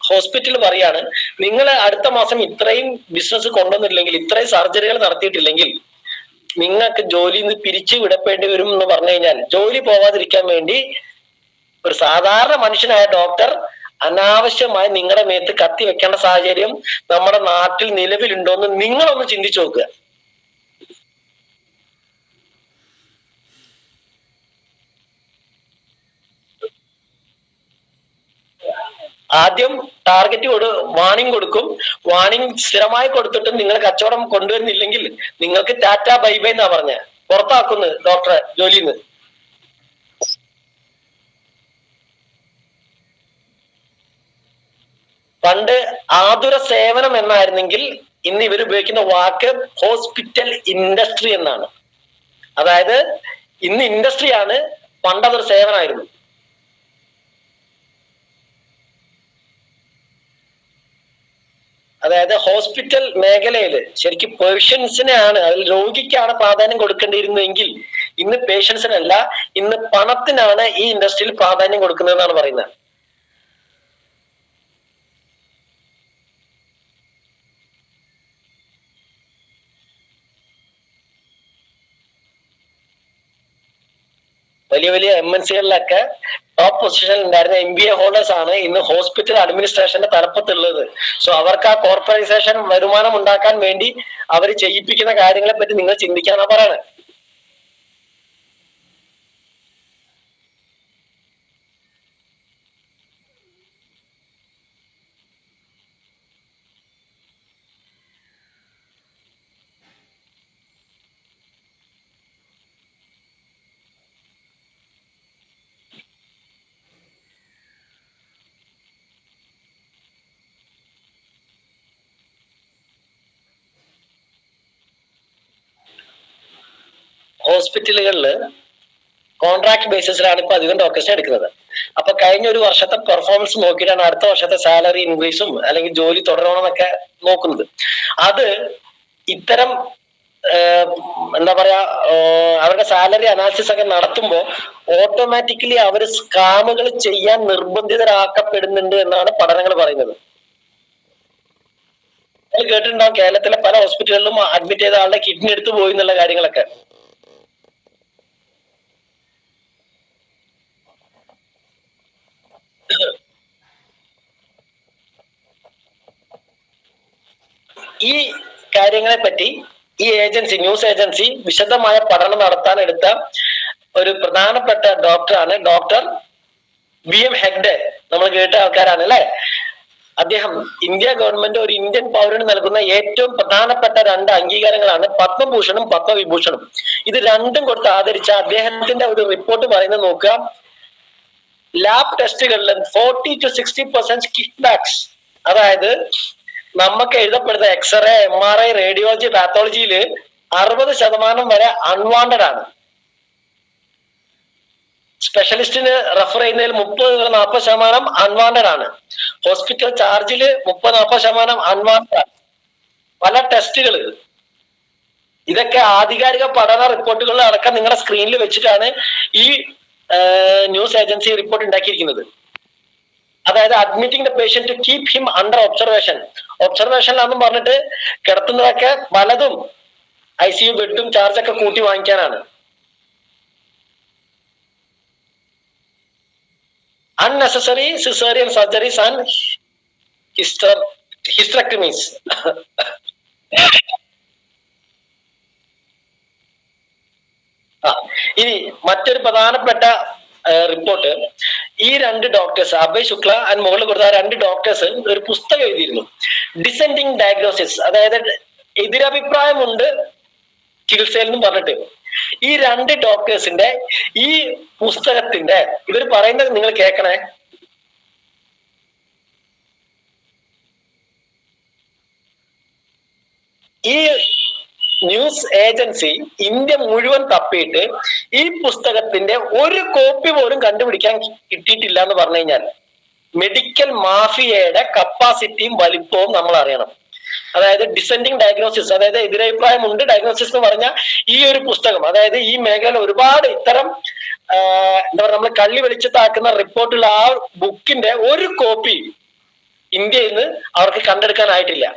ഹോസ്പിറ്റൽ പറയാണ്, നിങ്ങൾ അടുത്ത മാസം ഇത്രയും ബിസിനസ് കൊണ്ടുവന്നിട്ടില്ലെങ്കിൽ, ഇത്രയും സർജറികൾ നടത്തിയിട്ടില്ലെങ്കിൽ നിങ്ങൾക്ക് ജോലിയിൽ നിന്ന് പിരിച്ചു വിടപ്പെടേണ്ടി വരും എന്ന് പറഞ്ഞു കഴിഞ്ഞാൽ, ജോലി പോവാതിരിക്കാൻ വേണ്ടി ഒരു സാധാരണ മനുഷ്യനായ ഡോക്ടർ അനാവശ്യമായി നിങ്ങളുടെ മേത്ത് കത്തി വെക്കേണ്ട സാഹചര്യം നമ്മുടെ നാട്ടിൽ നിലവിലുണ്ടോന്ന് നിങ്ങളൊന്ന് ചിന്തിച്ചു നോക്കുക. ആദ്യം വാണിംഗ് കൊടുക്കും. വാണിംഗ് സ്ഥിരമായി കൊടുത്തിട്ടും നിങ്ങൾ കച്ചവടം കൊണ്ടുവരുന്നില്ലെങ്കിൽ നിങ്ങൾക്ക് ടാറ്റ ബൈ ബൈ എന്നാ പറഞ്ഞ പുറത്താക്കുന്നു ഡോക്ടറെ ജോലിയിൽ നിന്ന്. പണ്ട് ആതുര സേവനം എന്നായിരുന്നെങ്കിൽ ഇന്ന് ഇവർ ഉപയോഗിക്കുന്ന വാക്ക് ഹോസ്പിറ്റൽ ഇൻഡസ്ട്രി എന്നാണ്. അതായത് ഇന്ന് ഇൻഡസ്ട്രിയാണ്, പണ്ടതൊരു സേവനമായിരുന്നു. അതായത് ഹോസ്പിറ്റൽ മേഖലയിൽ ശരിക്കും പേഷ്യൻസിനെയാണ്, അതിൽ രോഗിക്കാണ് പ്രാധാന്യം കൊടുക്കേണ്ടിയിരുന്നെങ്കിൽ ഇന്ന് പേഷ്യൻസിനല്ല, ഇന്ന് പണത്തിനാണ് ഈ ഇൻഡസ്ട്രിയിൽ പ്രാധാന്യം കൊടുക്കുന്നതെന്നാണ് പറയുന്നത്. വലിയ വലിയ MNC-കളിലൊക്കെ ടോപ്പ് പൊസിഷനിൽ ഉണ്ടായിരുന്ന MBA ഹോൾഡേഴ്സ് ആണ് ഇന്ന് ഹോസ്പിറ്റൽ അഡ്മിനിസ്ട്രേഷന്റെ തലപ്പത്തുള്ളത്. സോ അവർക്ക് ആ കോർപ്പറൈസേഷൻ വരുമാനം ഉണ്ടാക്കാൻ വേണ്ടി അവർ ചെയ്യിപ്പിക്കുന്ന കാര്യങ്ങളെ പറ്റി നിങ്ങൾ ചിന്തിക്കാന്നാ പറയണേ. ഹോസ്പിറ്റലുകളില് കോൺട്രാക്ട് ബേസിസിലാണ് ഇപ്പൊ അധികം ഡോക്ടേഴ്സിനെ എടുക്കുന്നത്. അപ്പൊ കഴിഞ്ഞ ഒരു വർഷത്തെ പെർഫോമൻസ് നോക്കിയിട്ടാണ് അടുത്ത വർഷത്തെ സാലറി ഇൻക്രീസും അല്ലെങ്കിൽ ജോലി തുടരണമെന്നൊക്കെ നോക്കുന്നത്. അത് ഇത്തരം എന്താ പറയാ അവരുടെ സാലറി അനാലിസിസ് ഒക്കെ നടത്തുമ്പോൾ ഓട്ടോമാറ്റിക്കലി അവർ സ്കാമുകൾ ചെയ്യാൻ നിർബന്ധിതരാക്കപ്പെടുന്നുണ്ട് എന്നാണ് പഠനങ്ങൾ പറയുന്നത്. കേട്ടിട്ടുണ്ടാവും കേരളത്തിലെ പല ഹോസ്പിറ്റലുകളിലും അഡ്മിറ്റ് ചെയ്ത ആളുടെ കിഡ്നി എടുത്തു പോയി എന്നുള്ള കാര്യങ്ങളൊക്കെ. ഈ കാര്യങ്ങളെ പറ്റി ഈ ഏജൻസി ന്യൂസ് ഏജൻസി വിശദമായ പഠനം നടത്താൻ എടുത്ത ഒരു പ്രധാനപ്പെട്ട ഡോക്ടറാണ് ഡോക്ടർ BM ഹെഗ്ഡെ. നമ്മൾ കേട്ട ആൾക്കാരാണ് അല്ലെ. അദ്ദേഹം ഇന്ത്യ ഗവൺമെന്റ് ഒരു ഇന്ത്യൻ പൗരന് നൽകുന്ന ഏറ്റവും പ്രധാനപ്പെട്ട 2 അംഗീകാരങ്ങളാണ് പത്മഭൂഷണും പത്മവിഭൂഷണും. ഇത് രണ്ടും കൊടുത്ത് ആദരിച്ച അദ്ദേഹത്തിന്റെ ഒരു റിപ്പോർട്ട് പറയുന്നത് നോക്കുക. ലാബ് ടെസ്റ്റുകളിൽ 40 to 60% കിക്ക് ബാക്സ്, അതായത് നമുക്ക് എഴുതപ്പെടുന്ന എക്സ്റേ, MRI, റേഡിയോളജി, പാത്തോളജിയിൽ 60% വരെ അൺവാണ്ടഡ് ആണ്. സ്പെഷ്യലിസ്റ്റിന് റെഫർ ചെയ്യുന്നതിൽ 30-40% അൺവാണ്ടഡ് ആണ്. ഹോസ്പിറ്റൽ ചാർജിൽ 30-40% അൺവാണ്ടഡ് ആണ്. പല ടെസ്റ്റുകൾ, ഇതൊക്കെ ആധികാരിക പഠന റിപ്പോർട്ടുകളിൽ അടക്കം നിങ്ങളുടെ സ്ക്രീനിൽ വെച്ചിട്ടാണ് ഈ ന്യൂസ് ഏജൻസി റിപ്പോർട്ട് ഉണ്ടാക്കിയിരിക്കുന്നത്. അതായത് admitting the patient to keep him under ഒബ്സർവേഷനിലാണെന്നും പറഞ്ഞിട്ട് കിടത്തുന്നതൊക്കെ പലതും ICU ബെഡും ചാർജൊക്കെ കൂട്ടി വാങ്ങിക്കാനാണ്. unnecessary cesarean surgeries and hysterectomies. ഇനി മറ്റൊരു പ്രധാനപ്പെട്ട റിപ്പോർട്ട്, ഈ 2 ഡോക്ടേഴ്സ് അഭയ് ശുക്ല ആൻഡ് മുകളിൽ കൊടുത്ത 2 ഡോക്ടേഴ്സ് ഒരു പുസ്തകം എഴുതിയിരുന്നു, ഡിസെൻഡിങ് ഡയഗ്നോസിസ്, അതായത് എതിരഭിപ്രായമുണ്ട് ചികിത്സയിൽ എന്നും പറഞ്ഞിട്ട്. ഈ 2 ഡോക്ടേഴ്സിന്റെ ഈ പുസ്തകത്തിന്റെ ഇവർ പറയുന്നത് നിങ്ങൾ കേൾക്കണേ. ഈ ന്യൂസ് ഏജൻസി ഇന്ത്യ മുഴുവൻ തപ്പിയിട്ട് ഈ പുസ്തകത്തിന്റെ ഒരു കോപ്പി പോലും കണ്ടുപിടിക്കാൻ കിട്ടിയിട്ടില്ല എന്ന് പറഞ്ഞു കഴിഞ്ഞാൽ മെഡിക്കൽ മാഫിയയുടെ കപ്പാസിറ്റിയും വലിപ്പവും നമ്മൾ അറിയണം. അതായത് ഡിസെൻഡിങ് ഡയഗ്നോസിസ്, അതായത് എതിരഭിപ്രായം ഉണ്ട് ഡയഗ്നോസിസ് എന്ന് പറഞ്ഞ ഈ ഒരു പുസ്തകം, അതായത് ഈ മേഖലയിൽ ഒരുപാട് ഇത്തരം എന്താ പറയുക നമ്മൾ കള്ളി വെളിച്ചത്താക്കുന്ന റിപ്പോർട്ടുള്ള ആ ബുക്കിന്റെ ഒരു കോപ്പി ഇന്ത്യയിൽ നിന്ന് അവർക്ക് കണ്ടെടുക്കാനായിട്ടില്ല.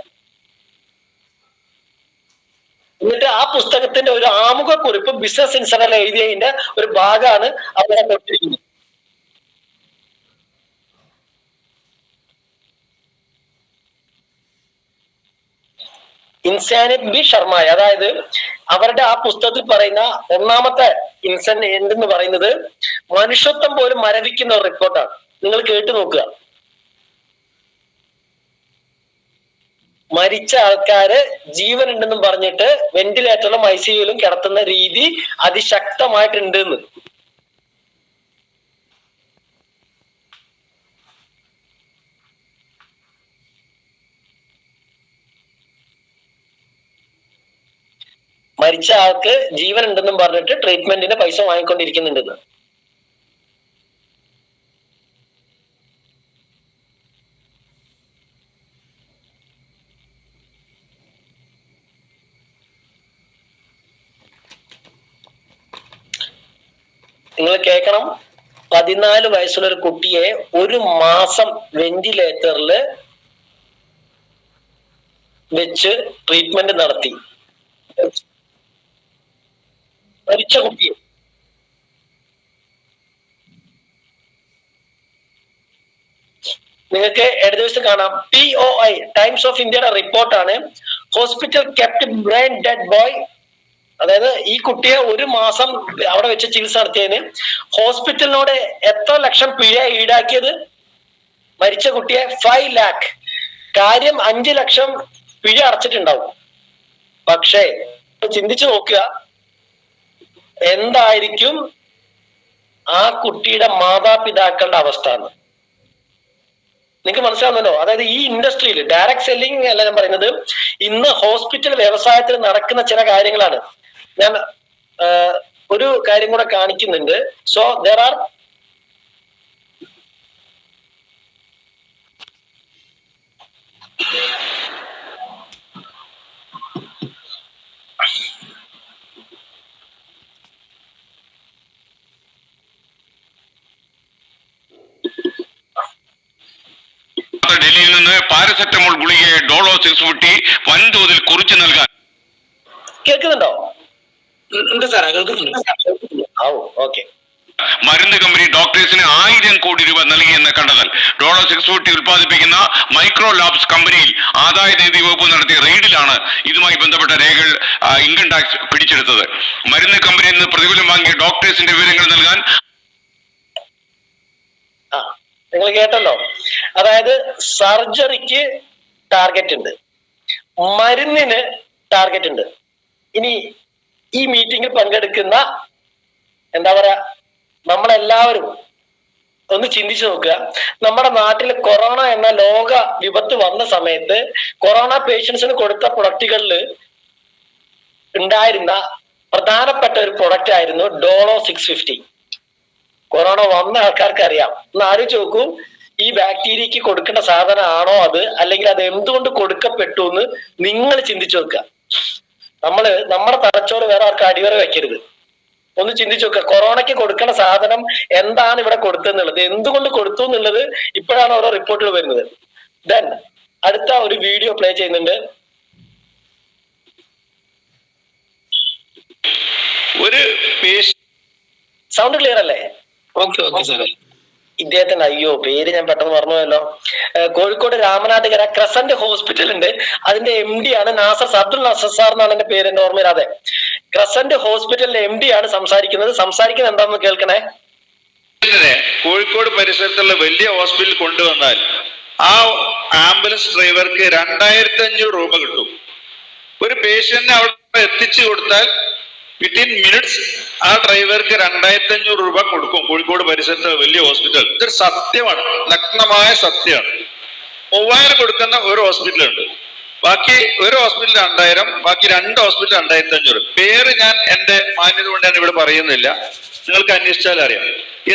എന്നിട്ട് ആ പുസ്തകത്തിന്റെ ഒരു ആമുഖ കുറിപ്പ് ബിസിനസ് ഇൻസൈഡർ എഴുതിയതിന്റെ ഒരു ഭാഗമാണ് അവിടെ കൊടുത്തിരിക്കുന്നത്. ഇൻസാനിറ്റ് ബി ശർമ്മ, അതായത് അവരുടെ ആ പുസ്തകത്തിൽ പറയുന്ന ഒന്നാമത്തെ ഇൻസെന്റ് എന്ന് പറയുന്നത് മനുഷ്യത്വം പോലും മരവിക്കുന്ന ഒരു റിപ്പോർട്ടാണ്. നിങ്ങൾ കേട്ടു നോക്കുക. മരിച്ച ആൾക്കാര് ജീവൻ ഉണ്ടെന്നും പറഞ്ഞിട്ട് വെന്റിലേറ്ററിലും ICUയിലും കിടത്തുന്ന രീതി അതിശക്തമായിട്ടുണ്ട് എന്ന്. മരിച്ച ആൾക്ക് ജീവൻ ഉണ്ടെന്നും പറഞ്ഞിട്ട് ട്രീറ്റ്മെന്റിന് പൈസ വാങ്ങിക്കൊണ്ടിരിക്കുന്നുണ്ടെന്ന്. നിങ്ങൾ കേൾക്കണം. 14 വയസ്സുള്ള ഒരു കുട്ടിയെ 1 മാസം വെന്റിലേറ്ററിൽ വെച്ച് ട്രീറ്റ്മെന്റ് നടത്തി. മരിച്ച കുട്ടിയെ നിങ്ങൾക്ക് ഇടത് ദിവസം കാണാം. POI ടൈംസ് ഓഫ് ഇന്ത്യയുടെ റിപ്പോർട്ടാണ്. Hospital kept brain dead boy, അതായത് ഈ കുട്ടിയെ 1 മാസം അവിടെ വെച്ച് ചികിത്സ നടത്തിയതിന് ഹോസ്പിറ്റലിനോട് എത്ര ലക്ഷം പിഴ ഈടാക്കിയത്? മരിച്ച കുട്ടിയെ 5 lakh, കാര്യം 5 ലക്ഷം പിഴ അടച്ചിട്ടുണ്ടാവും. പക്ഷേ ചിന്തിച്ചു നോക്കുക, എന്തായിരിക്കും ആ കുട്ടിയുടെ മാതാപിതാക്കളുടെ അവസ്ഥ എന്ന് നിങ്ങൾക്ക് മനസ്സിലാവുന്നല്ലോ. അതായത് ഈ ഇൻഡസ്ട്രിയിൽ ഡയറക്ട് സെല്ലിംഗ് അല്ല ഞാൻ പറയുന്നത്, ഇന്ന് ഹോസ്പിറ്റൽ വ്യവസായത്തിൽ നടക്കുന്ന ചില കാര്യങ്ങളാണ്. ഞാൻ ഒരു കാര്യം കൂടെ കാണിക്കുന്നുണ്ട്. സോ ദർ ആർ ഡൽഹിയിൽ നിന്ന് പാരസെറ്റമോൾ ഗുളികയെ ഡോളോ 650 വൻതോതിൽ കുറിച്ചു നൽകാൻ. കേൾക്കുന്നുണ്ടോ? ഉണ്ട് സാറേ, കേൾക്കുന്നുണ്ട്. ഓക്കെ. മരുന്ന് കമ്പനി ഡോക്ടേഴ്സിന് 1000 കോടി രൂപ നൽകിയെന്ന് കണ്ടെത്തൽ. ഡോളോ 650 ഉൽപ്പാദിപ്പിക്കുന്ന മൈക്രോ ലാബ്സ് കമ്പനിയിൽ ആദായ നികുതി വകുപ്പ് നടത്തിയ റെയ്ഡിലാണ് ഇതുമായി ബന്ധപ്പെട്ട രേഖകൾ ഇൻകം ടാക്സ് പിടിച്ചെടുത്തത്. മരുന്ന് കമ്പനിയിൽ നിന്ന് പ്രതിഫലം വാങ്ങിയ ഡോക്ടേഴ്സിന്റെ വിവരങ്ങൾ നൽകാൻ. നിങ്ങൾ കേട്ടല്ലോ. അതായത് സർജറിക്ക് ടാർഗറ്റ് ഉണ്ട്, മരുന്നിന് ടാർഗറ്റ് ഉണ്ട്. ഇനി ഈ മീറ്റിംഗിൽ പങ്കെടുക്കുന്ന എന്താ പറയാ, നമ്മളെല്ലാവരും ഒന്ന് ചിന്തിച്ചു നോക്കുക. നമ്മുടെ നാട്ടിൽ കൊറോണ എന്ന ലോക വിപത്ത് വന്ന സമയത്ത് കൊറോണ പേഷ്യൻസിന് കൊടുത്ത പ്രൊഡക്റ്റുകളിൽ ഉണ്ടായിരുന്ന പ്രധാനപ്പെട്ട ഒരു പ്രൊഡക്റ്റ് ആയിരുന്നു ഡോളോ 650. കൊറോണ വന്ന ആൾക്കാർക്ക് അറിയാം. ഒന്ന് ആലോചിച്ച് നോക്കൂ, ഈ ബാക്ടീരിയക്ക് കൊടുക്കേണ്ട സാധനമാണോ അത്, അല്ലെങ്കിൽ അത് എന്തുകൊണ്ട് കൊടുക്കപ്പെട്ടു എന്ന് നിങ്ങൾ ചിന്തിച്ചു നോക്കുക. നമ്മുടെ തലച്ചോറ് വേറെ ആർക്ക് അടിവര വെക്കരുത്. ഒന്ന് ചിന്തിച്ചു നോക്കുക, കൊറോണയ്ക്ക് കൊടുക്കേണ്ട സാധനം എന്താണ് ഇവിടെ കൊടുത്തെന്നുള്ളത്, എന്തുകൊണ്ട് കൊടുത്തു എന്നുള്ളത് ഇപ്പോഴാണ് ഓരോ റിപ്പോർട്ടുകൾ വരുന്നത്. ദെൻ അടുത്ത ഒരു വീഡിയോ പ്ലേ ചെയ്യുന്നുണ്ട്. ഒരു സൗണ്ട് ക്ലിയർ അല്ലേ? ഓക്കെ സാറേ. ഇദ്ദേഹത്തിന് അയ്യോ പേര് ഞാൻ പെട്ടെന്ന് പറഞ്ഞല്ലോ. കോഴിക്കോട് രാമനാട്ടുകര ക്രസന്റ് ഹോസ്പിറ്റൽ ഉണ്ട്, അതിന്റെ MD ആണ് നാസർ, അബ്ദുൽ നാസർ സാർ എന്നാണ് എന്റെ പേര്, എന്റെ ഓർമ്മ അതെ. ക്രസന്റ് ഹോസ്പിറ്റലിന്റെ MD ആണ് സംസാരിക്കുന്നത് എന്താണെന്ന് കേൾക്കണേ. കോഴിക്കോട് പരിസരത്തുള്ള വലിയ ഹോസ്പിറ്റലിൽ കൊണ്ടുവന്നാൽ ആ ആംബുലൻസ് ഡ്രൈവർക്ക് 2500 രൂപ കിട്ടും. ഒരു പേഷ്യന്റിനെ അവിടെ എത്തിച്ചു കൊടുത്താൽ വിത്തിൻ മിനിറ്റ്സ് ആ ഡ്രൈവർക്ക് 2500 രൂപ കൊടുക്കും. കോഴിക്കോട് പരിസരത്ത് വലിയ ഹോസ്പിറ്റൽ. ഇതൊരു സത്യമാണ്, നഗ്നമായ സത്യമാണ്. 3000 കൊടുക്കുന്ന ഒരു ഹോസ്പിറ്റലുണ്ട്, ബാക്കി ഒരു ഹോസ്പിറ്റൽ 2000, ബാക്കി 2 ഹോസ്പിറ്റൽ 2500. പേര് ഞാൻ എന്റെ മാന്യത കൊണ്ട് ഞാൻ ഇവിടെ പറയുന്നില്ല, നിങ്ങൾക്ക് അന്വേഷിച്ചാൽ അറിയാം.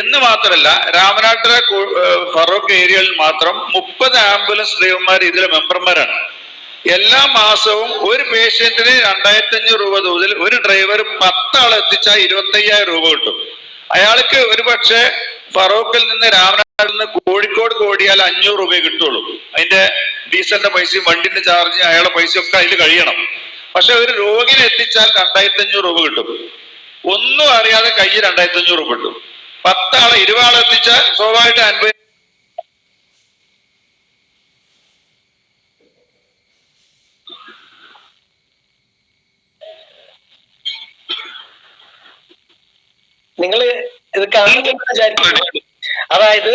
എന്ന് മാത്രമല്ല, രാമനാട്ടുകര ഫറൂഖ് ഏരിയയിൽ മാത്രം 30 ആംബുലൻസ് ഡ്രൈവർമാർ ഇതിലെ മെമ്പർമാരാണ്. എല്ലാ മാസവും ഒരു പേഷ്യന്റിന് 2500 രൂപ തോതിൽ ഒരു ഡ്രൈവർ 10 ആളെ എത്തിച്ചാൽ 25000 രൂപ കിട്ടും. അയാൾക്ക് ഒരു പക്ഷേ ഫറൂഖിൽ നിന്ന് രാമനാട്ടിൽ നിന്ന് കോഴിക്കോട് ഓടിയാൽ 500 രൂപയെ കിട്ടുള്ളൂ. അതിന്റെ ഡീസലിന്റെ പൈസയും വണ്ടിന്റെ ചാർജ് അയാളുടെ പൈസ ഒക്കെ അതിൽ കഴിയണം. പക്ഷെ ഒരു രോഗിനെ എത്തിച്ചാൽ 2500 രൂപ കിട്ടും. ഒന്നും അറിയാതെ കയ്യിൽ 2500 രൂപ കിട്ടും. 10 ആളെ 20 ആളെ എത്തിച്ചാൽ സ്വാഭാവികമായിട്ട് 50. നിങ്ങൾ ഇത് കാണുമെന്ന് വിചാരിക്കുന്നു. അതായത്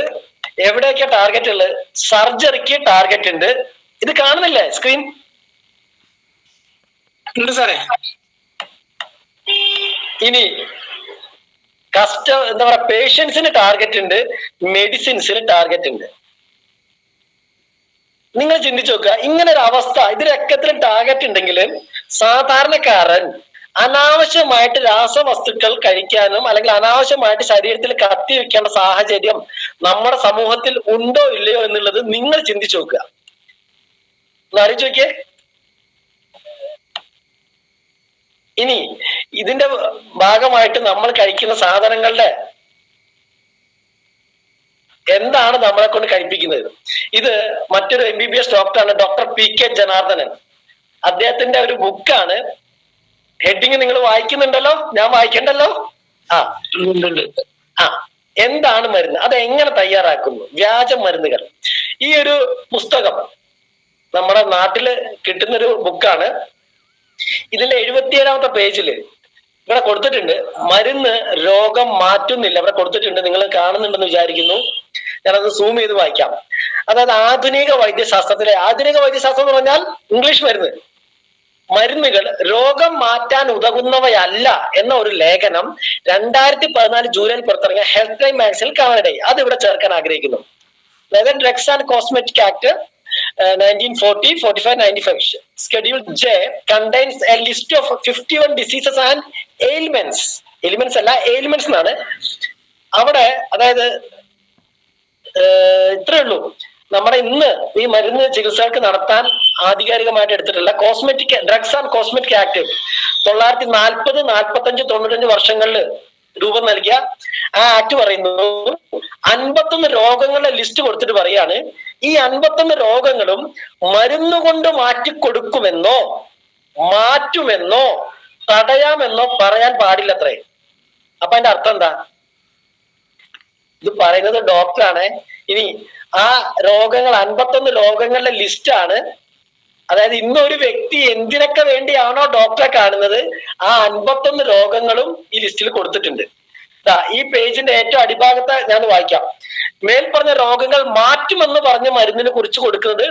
എവിടെയൊക്കെ ടാർഗറ്റ് ഉള്ളത്? സർജറിക്ക് ടാർഗറ്റ് ഉണ്ട്. ഇത് കാണുന്നില്ലേ സ്ക്രീൻ? ഉണ്ട് സാറേ. ഇനി എന്താ പറയാ, പേഷ്യൻസിന് ടാർഗറ്റ് ഉണ്ട്, മെഡിസിൻസിന് ടാർഗറ്റ് ഉണ്ട്. നിങ്ങൾ ചിന്തിച്ചു നോക്കുക, ഇങ്ങനെ ഒരു അവസ്ഥ, ഇതിലൊക്കത്തിലും ടാർഗറ്റ് ഉണ്ടെങ്കിൽ സാധാരണക്കാരൻ അനാവശ്യമായിട്ട് രാസവസ്തുക്കൾ കഴിക്കാനും അല്ലെങ്കിൽ അനാവശ്യമായിട്ട് ശരീരത്തിൽ കത്തി വെക്കേണ്ട സാഹചര്യം നമ്മുടെ സമൂഹത്തിൽ ഉണ്ടോ ഇല്ലയോ എന്നുള്ളത് നിങ്ങൾ ചിന്തിച്ചു നോക്കുക. ഒന്ന് ആലോചിച്ച് നോക്കിയേ. ഇനി ഇതിന്റെ ഭാഗമായിട്ട് നമ്മൾ കഴിക്കുന്ന സാധനങ്ങളുടെ എന്താണ് നമ്മളെ കൊണ്ട് കഴിപ്പിക്കുന്നത്? ഇത് മറ്റൊരു MBBS ഡോക്ടറാണ്, ഡോക്ടർ PK ജനാർദ്ദനൻ. അദ്ദേഹത്തിന്റെ ഒരു ബുക്കാണ്. ഹെഡിങ് നിങ്ങൾ വായിക്കുന്നുണ്ടല്ലോ, ഞാൻ വായിക്കണ്ടല്ലോ. എന്താണ് മരുന്ന്, അത് എങ്ങനെ തയ്യാറാക്കുന്നു, വ്യാജ മരുന്നുകൾ. ഈ ഒരു പുസ്തകം നമ്മുടെ നാട്ടില് കിട്ടുന്നൊരു ബുക്കാണ്. ഇതിന്റെ 77ാമത്തെ പേജില് ഇവിടെ കൊടുത്തിട്ടുണ്ട്, മരുന്ന് രോഗം മാറ്റുന്നില്ല. ഇവിടെ കൊടുത്തിട്ടുണ്ട്, നിങ്ങൾ കാണുന്നുണ്ടെന്ന് വിചാരിക്കുന്നു. ഞാനത് സൂം ചെയ്ത് വായിക്കാം. അതായത് ആധുനിക വൈദ്യശാസ്ത്രം എന്ന് പറഞ്ഞാൽ ഇംഗ്ലീഷ് മരുന്നുകൾ രോഗം മാറ്റാൻ ഉതകുന്നവയല്ല എന്ന ഒരു ലേഖനം 2014 ജൂലൈയിൽ പുറത്തിറങ്ങിയ ഹെൽത്ത് ലൈൻ മാഗസിനിൽ കാണാനിടയായി. അത് ഇവിടെ ചേർക്കാൻ ആഗ്രഹിക്കുന്നു. അതായത് drugs and cosmetic act 1940, 45, 95. Schedule J contains a list of 51 diseases and ailments elements അല്ല, എലിമെന്റ്സ് എന്നാണ്. അവിടെ അതായത് ഇത്രയേ ഉള്ളൂ. നമ്മുടെ ഇന്ന് ഈ മരുന്ന് ചികിത്സകൾക്ക് നടത്താൻ ആധികാരികമായിട്ട് എടുത്തിട്ടുള്ള cosmetic drugs and cosmetic act 1940, 45, 95 വർഷങ്ങളിൽ രൂപം നൽകിയ ആ ആക്ട് പറയുന്നു 51 രോഗങ്ങളുടെ ലിസ്റ്റ് കൊടുത്തിട്ട് പറയാണ് ഈ 51 രോഗങ്ങളും മരുന്നുകൊണ്ട് മാറ്റിക്കൊടുക്കുമെന്നോ മാറ്റുമെന്നോ തടയാമെന്നോ പറയാൻ പാടില്ലത്രേ. അപ്പൊ അതിന്റെ അർത്ഥം എന്താ? ഇത് പറയുന്നത് ഡോക്ടറാണ്. ഇനി ആ രോഗങ്ങൾ 51 രോഗങ്ങളുടെ ലിസ്റ്റാണ്. അതായത് ഇന്നൊരു വ്യക്തി എന്തിനൊക്കെ വേണ്ടിയാണോ ഡോക്ടറെ കാണുന്നത് ആ 51 രോഗങ്ങളും ഈ ലിസ്റ്റിൽ കൊടുത്തിട്ടുണ്ട്. ഈ പേജിന്റെ ഏറ്റവും അടിഭാഗത്ത് ഞാൻ വായിക്കാം. മേൽപ്പറഞ്ഞ രോഗങ്ങൾ മാറ്റുമെന്ന് പറഞ്ഞ മരുന്നിനെ കുറിച്ച് കൊടുക്കുന്നത്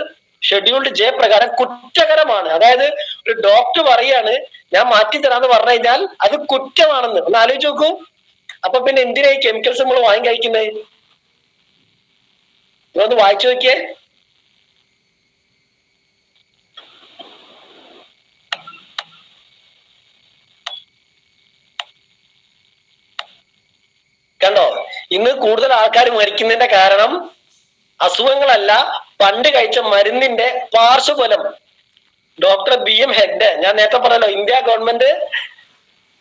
ഷെഡ്യൂൾഡ് ജെ പ്രകാരം കുറ്റകരമാണ്. അതായത് ഒരു ഡോക്ടർ പറയാണ് ഞാൻ മാറ്റിത്തരാന്ന് പറഞ്ഞു കഴിഞ്ഞാൽ അത് കുറ്റമാണെന്ന്. ഒന്ന് ആലോചിച്ച് നോക്കൂ. അപ്പൊ പിന്നെ എന്തിനാ ഈ കെമിക്കൽസ് നമ്മൾ വാങ്ങി കഴിക്കുന്നത്? നിങ്ങളൊന്ന് വായിച്ചു നോക്കിയേ. കണ്ടോ? ഇന്ന് കൂടുതൽ ആൾക്കാർ മരിക്കുന്നതിന്റെ കാരണം അസുഖങ്ങളല്ല, പണ്ട് കഴിച്ച മരുന്നിന്റെ പാർശ്വഫലം. ഡോക്ടർ BM ഹെഗ്ഡെ, ഞാൻ നേരത്തെ പറഞ്ഞല്ലോ, ഇന്ത്യ ഗവൺമെന്റ്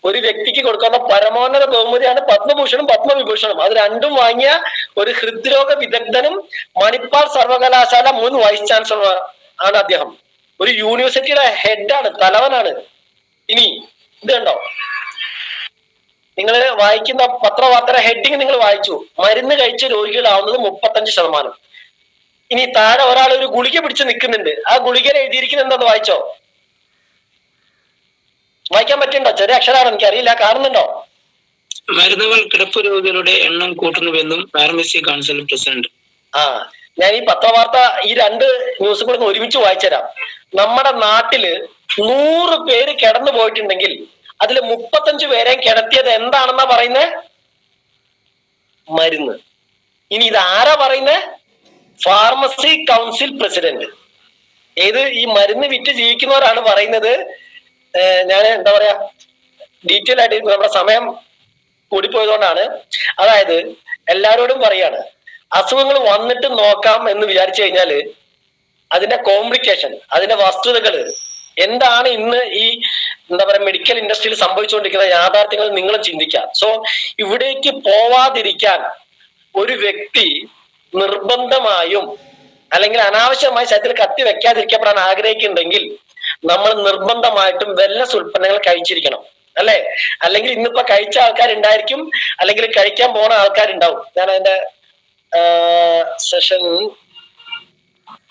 ഒരു വ്യക്തിക്ക് കൊടുക്കുന്ന പരമോന്നത ബഹുമതിയാണ് പത്മഭൂഷണും പത്മവിഭൂഷണും. അത് രണ്ടും വാങ്ങിയ ഒരു ഹൃദ്രോഗ വിദഗ്ധനും മണിപ്പാൽ സർവകലാശാല മുൻ വൈസ് ചാൻസലർ ആണ് അദ്ദേഹം. ഒരു യൂണിവേഴ്സിറ്റിയുടെ ഹെഡാണ്, തലവനാണ്. ഇനി ഇത് കണ്ടോ, നിങ്ങൾ വായിക്കുന്ന പത്രവാർത്തയുടെ ഹെഡിങ് നിങ്ങൾ വായിച്ചു, മരുന്ന് കഴിച്ച രോഗികളാവുന്നത് 35%. ഇനി താഴെ ഒരാൾ ഒരു ഗുളിക പിടിച്ച് നിൽക്കുന്നുണ്ട്, ആ ഗുളികയിൽ എഴുതിയിരിക്കുന്നത് എന്താന്ന് വായിച്ചോ? വായിക്കാൻ പറ്റുന്നുണ്ടോ? ചെറിയ അക്ഷരമാണ്, എനിക്കറിയില്ല, കാണുന്നുണ്ടോ? മരുന്നുകൾ കിടപ്പ് രോഗികളുടെ എണ്ണം കൂട്ടുന്നുവെന്നും ഫാർമസി കൗൺസിൽ പ്രസിഡന്റ്. ഞാൻ ഈ പത്രവാർത്ത ഈ രണ്ട് ന്യൂസും കൂടെ ഒരുമിച്ച് വായിച്ചുതരാം. നമ്മുടെ നാട്ടില് 100 പേര് കിടന്നു പോയിട്ടുണ്ടെങ്കിൽ അതിൽ 35 പേരെയും കിടത്തിയത് എന്താണെന്നാ പറയുന്നത്? മരുന്ന്. ഇനി ഇത് ആരാ പറയുന്നത്? Pharmacy council president. ഏത് ഈ മരുന്ന് വിറ്റ് ജീവിക്കുന്നവരാണ് പറയുന്നത്. ഞാൻ എന്താ പറയാ, ഡീറ്റെയിൽ ആയിട്ട് നമ്മുടെ സമയം കൂടിപ്പോയതുകൊണ്ടാണ്. അതായത് എല്ലാരോടും പറയാണ്, അസുഖങ്ങൾ വന്നിട്ട് നോക്കാം എന്ന് വിചാരിച്ചു കഴിഞ്ഞാല് അതിന്റെ കോംപ്ലിക്കേഷൻ, അതിന്റെ വസ്തുതകള് എന്താണ് ഇന്ന് ഈ എന്താ പറയാ മെഡിക്കൽ ഇൻഡസ്ട്രിയിൽ സംഭവിച്ചുകൊണ്ടിരിക്കുന്ന യാഥാർത്ഥ്യങ്ങൾ നിങ്ങൾ ചിന്തിക്കാം. സോ ഇവിടേക്ക് പോവാതിരിക്കാൻ ഒരു വ്യക്തി നിർബന്ധമായും അല്ലെങ്കിൽ അനാവശ്യമായി ശരീരത്തിൽ കത്തി വെക്കാതിരിക്കപ്പെടാൻ ആഗ്രഹിക്കുന്നുണ്ടെങ്കിൽ നമ്മൾ നിർബന്ധമായിട്ടും വെൽനസ് ഉൽപ്പന്നങ്ങൾ കഴിച്ചിരിക്കണം, അല്ലെ? അല്ലെങ്കിൽ ഇന്നിപ്പോ കഴിച്ച ആൾക്കാരുണ്ടായിരിക്കും, അല്ലെങ്കിൽ കഴിക്കാൻ പോണ ആൾക്കാരുണ്ടാവും. ഞാൻ അതിന്റെ സെഷൻ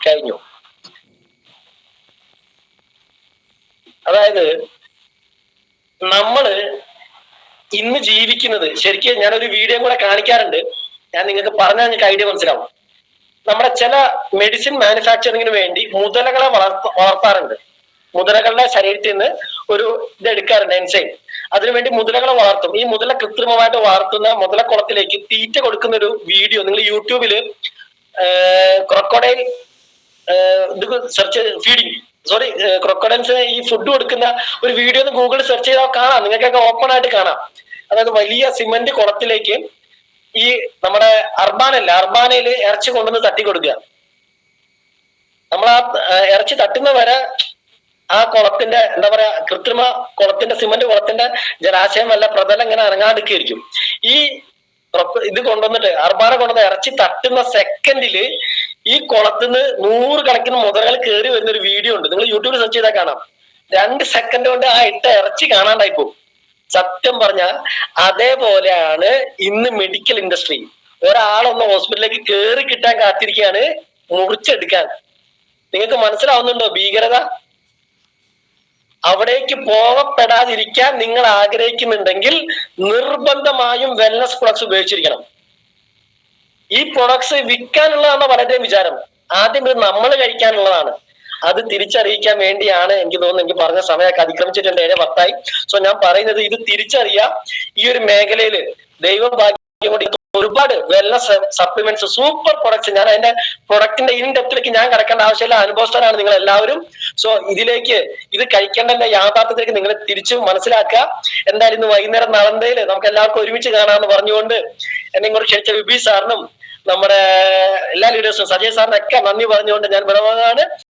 കഴിഞ്ഞു. അതായത് നമ്മള് ഇന്ന് ജീവിക്കുന്നത്, ശരിക്കും ഞാനൊരു വീഡിയോ കൂടെ കാണിക്കാറുണ്ട്, ഞാൻ നിങ്ങൾക്ക് പറഞ്ഞാൽ നിങ്ങൾക്ക് ഐഡിയ മനസ്സിലാവും. നമ്മുടെ ചില മെഡിസിൻ മാനുഫാക്ചറിങ്ങിന് വേണ്ടി മുതലകളെ വളർത്താറുണ്ട്. മുതലകളുടെ ശരീരത്തിൽ നിന്ന് ഒരു ഇത് എടുക്കാറുണ്ട്, എൻസൈം. അതിനുവേണ്ടി മുതലകളെ വളർത്തും. ഈ മുതല കൃത്രിമമായിട്ട് വളർത്തുന്ന മുതലക്കുളത്തിലേക്ക് തീറ്റ കൊടുക്കുന്ന ഒരു വീഡിയോ നിങ്ങൾ യൂട്യൂബില് ക്രൊക്കോഡൈൽ ഇത് സെർച്ച് ഫീഡിങ് ക്രൊക്കോഡൈൽസ് ഈ ഫുഡ് കൊടുക്കുന്ന ഒരു വീഡിയോ ഒന്ന് ഗൂഗിളിൽ സെർച്ച് ചെയ്താൽ കാണാം, നിങ്ങൾക്കൊക്കെ ഓപ്പൺ ആയിട്ട് കാണാം. അതായത് വലിയ സിമന്റ് കുളത്തിലേക്ക് ഈ നമ്മുടെ അർബാനയില് ഇറച്ചി കൊണ്ടുവന്ന് തട്ടി കൊടുക്കുക. നമ്മൾ ആ ഇറച്ചി തട്ടുന്ന വരെ ആ കുളത്തിന്റെ എന്താ പറയാ കൃത്രിമ കുളത്തിന്റെ സിമന്റ് കുളത്തിന്റെ ജലാശയം അല്ല പ്രതലം ഇങ്ങനെ ഇറങ്ങാണ്ടിരിക്കും. ഈ ഇത് കൊണ്ടുവന്നിട്ട് അർബാന കൊണ്ടുവന്ന ഇറച്ചി തട്ടുന്ന സെക്കൻഡില് ഈ കുളത്തുനിന്ന് 100 കണക്കിന് മുതലകൾ കയറി വരുന്ന ഒരു വീഡിയോ ഉണ്ട്, നിങ്ങൾ യൂട്യൂബിൽ സെർച്ച് ചെയ്താൽ കാണാം. 2 സെക്കൻഡ് കൊണ്ട് ആ ഇട്ട ഇറച്ചി കാണാണ്ടായി പോകും. സത്യം പറഞ്ഞ അതേപോലെയാണ് ഇന്ന് മെഡിക്കൽ ഇൻഡസ്ട്രി. ഒരാളൊന്ന് ഹോസ്പിറ്റലിലേക്ക് കയറി കിട്ടാൻ കാത്തിരിക്കുകയാണ് മുറിച്ചെടുക്കാൻ. നിങ്ങൾക്ക് മനസ്സിലാവുന്നുണ്ടോ ഭീകരത? അവിടേക്ക് പോകപ്പെടാതിരിക്കാൻ നിങ്ങൾ ആഗ്രഹിക്കുന്നുണ്ടെങ്കിൽ നിർബന്ധമായും വെൽനസ് പ്രൊഡക്ട്സ് ഉപയോഗിച്ചിരിക്കണം. ഈ പ്രൊഡക്ട്സ് വിൽക്കാനുള്ളതാണ് പലരുടെയും വിചാരം. ആദ്യം ഇത് നമ്മൾ കഴിക്കാനുള്ളതാണ്. അത് തിരിച്ചറിയിക്കാൻ വേണ്ടിയാണ് എനിക്ക് തോന്നുന്നു. എനിക്ക് പറഞ്ഞ സമയമൊക്കെ അതിക്രമിച്ചിട്ടുണ്ട്, 7:10. സോ ഞാൻ പറയുന്നത് ഇത് തിരിച്ചറിയാം. ഈ ഒരു മേഖലയിൽ ദൈവഭാഗ്യം കൊണ്ട് ഒരുപാട് വെൽനസ് സപ്ലിമെന്റ്സ്, സൂപ്പർ പ്രൊഡക്ട്സ്. ഞാൻ അതിന്റെ പ്രൊഡക്റ്റിന്റെ ഇൻ ഡെപ്തിലേക്ക് ഞാൻ കിടക്കേണ്ട ആവശ്യമില്ല, അനുഭവസ്ഥരാണ് നിങ്ങൾ എല്ലാവരും. സോ ഇത് കഴിക്കേണ്ട യാഥാർത്ഥ്യത്തിലേക്ക് നിങ്ങൾ തിരിച്ചു മനസ്സിലാക്കുക. എന്തായാലും ഇന്ന് വൈകുന്നേരം നളന്തയിൽ നമുക്ക് എല്ലാവർക്കും ഒരുമിച്ച് കാണാമെന്ന് പറഞ്ഞുകൊണ്ട് എന്നെ ഇങ്ങോട്ട് ക്ഷണിച്ച വിബി സാറിനും നമ്മുടെ എല്ലാ ലീഡേഴ്സും സജയ് സാറിനൊക്കെ നന്ദി പറഞ്ഞുകൊണ്ട് ഞാൻ വിടവാങ്ങാണ്.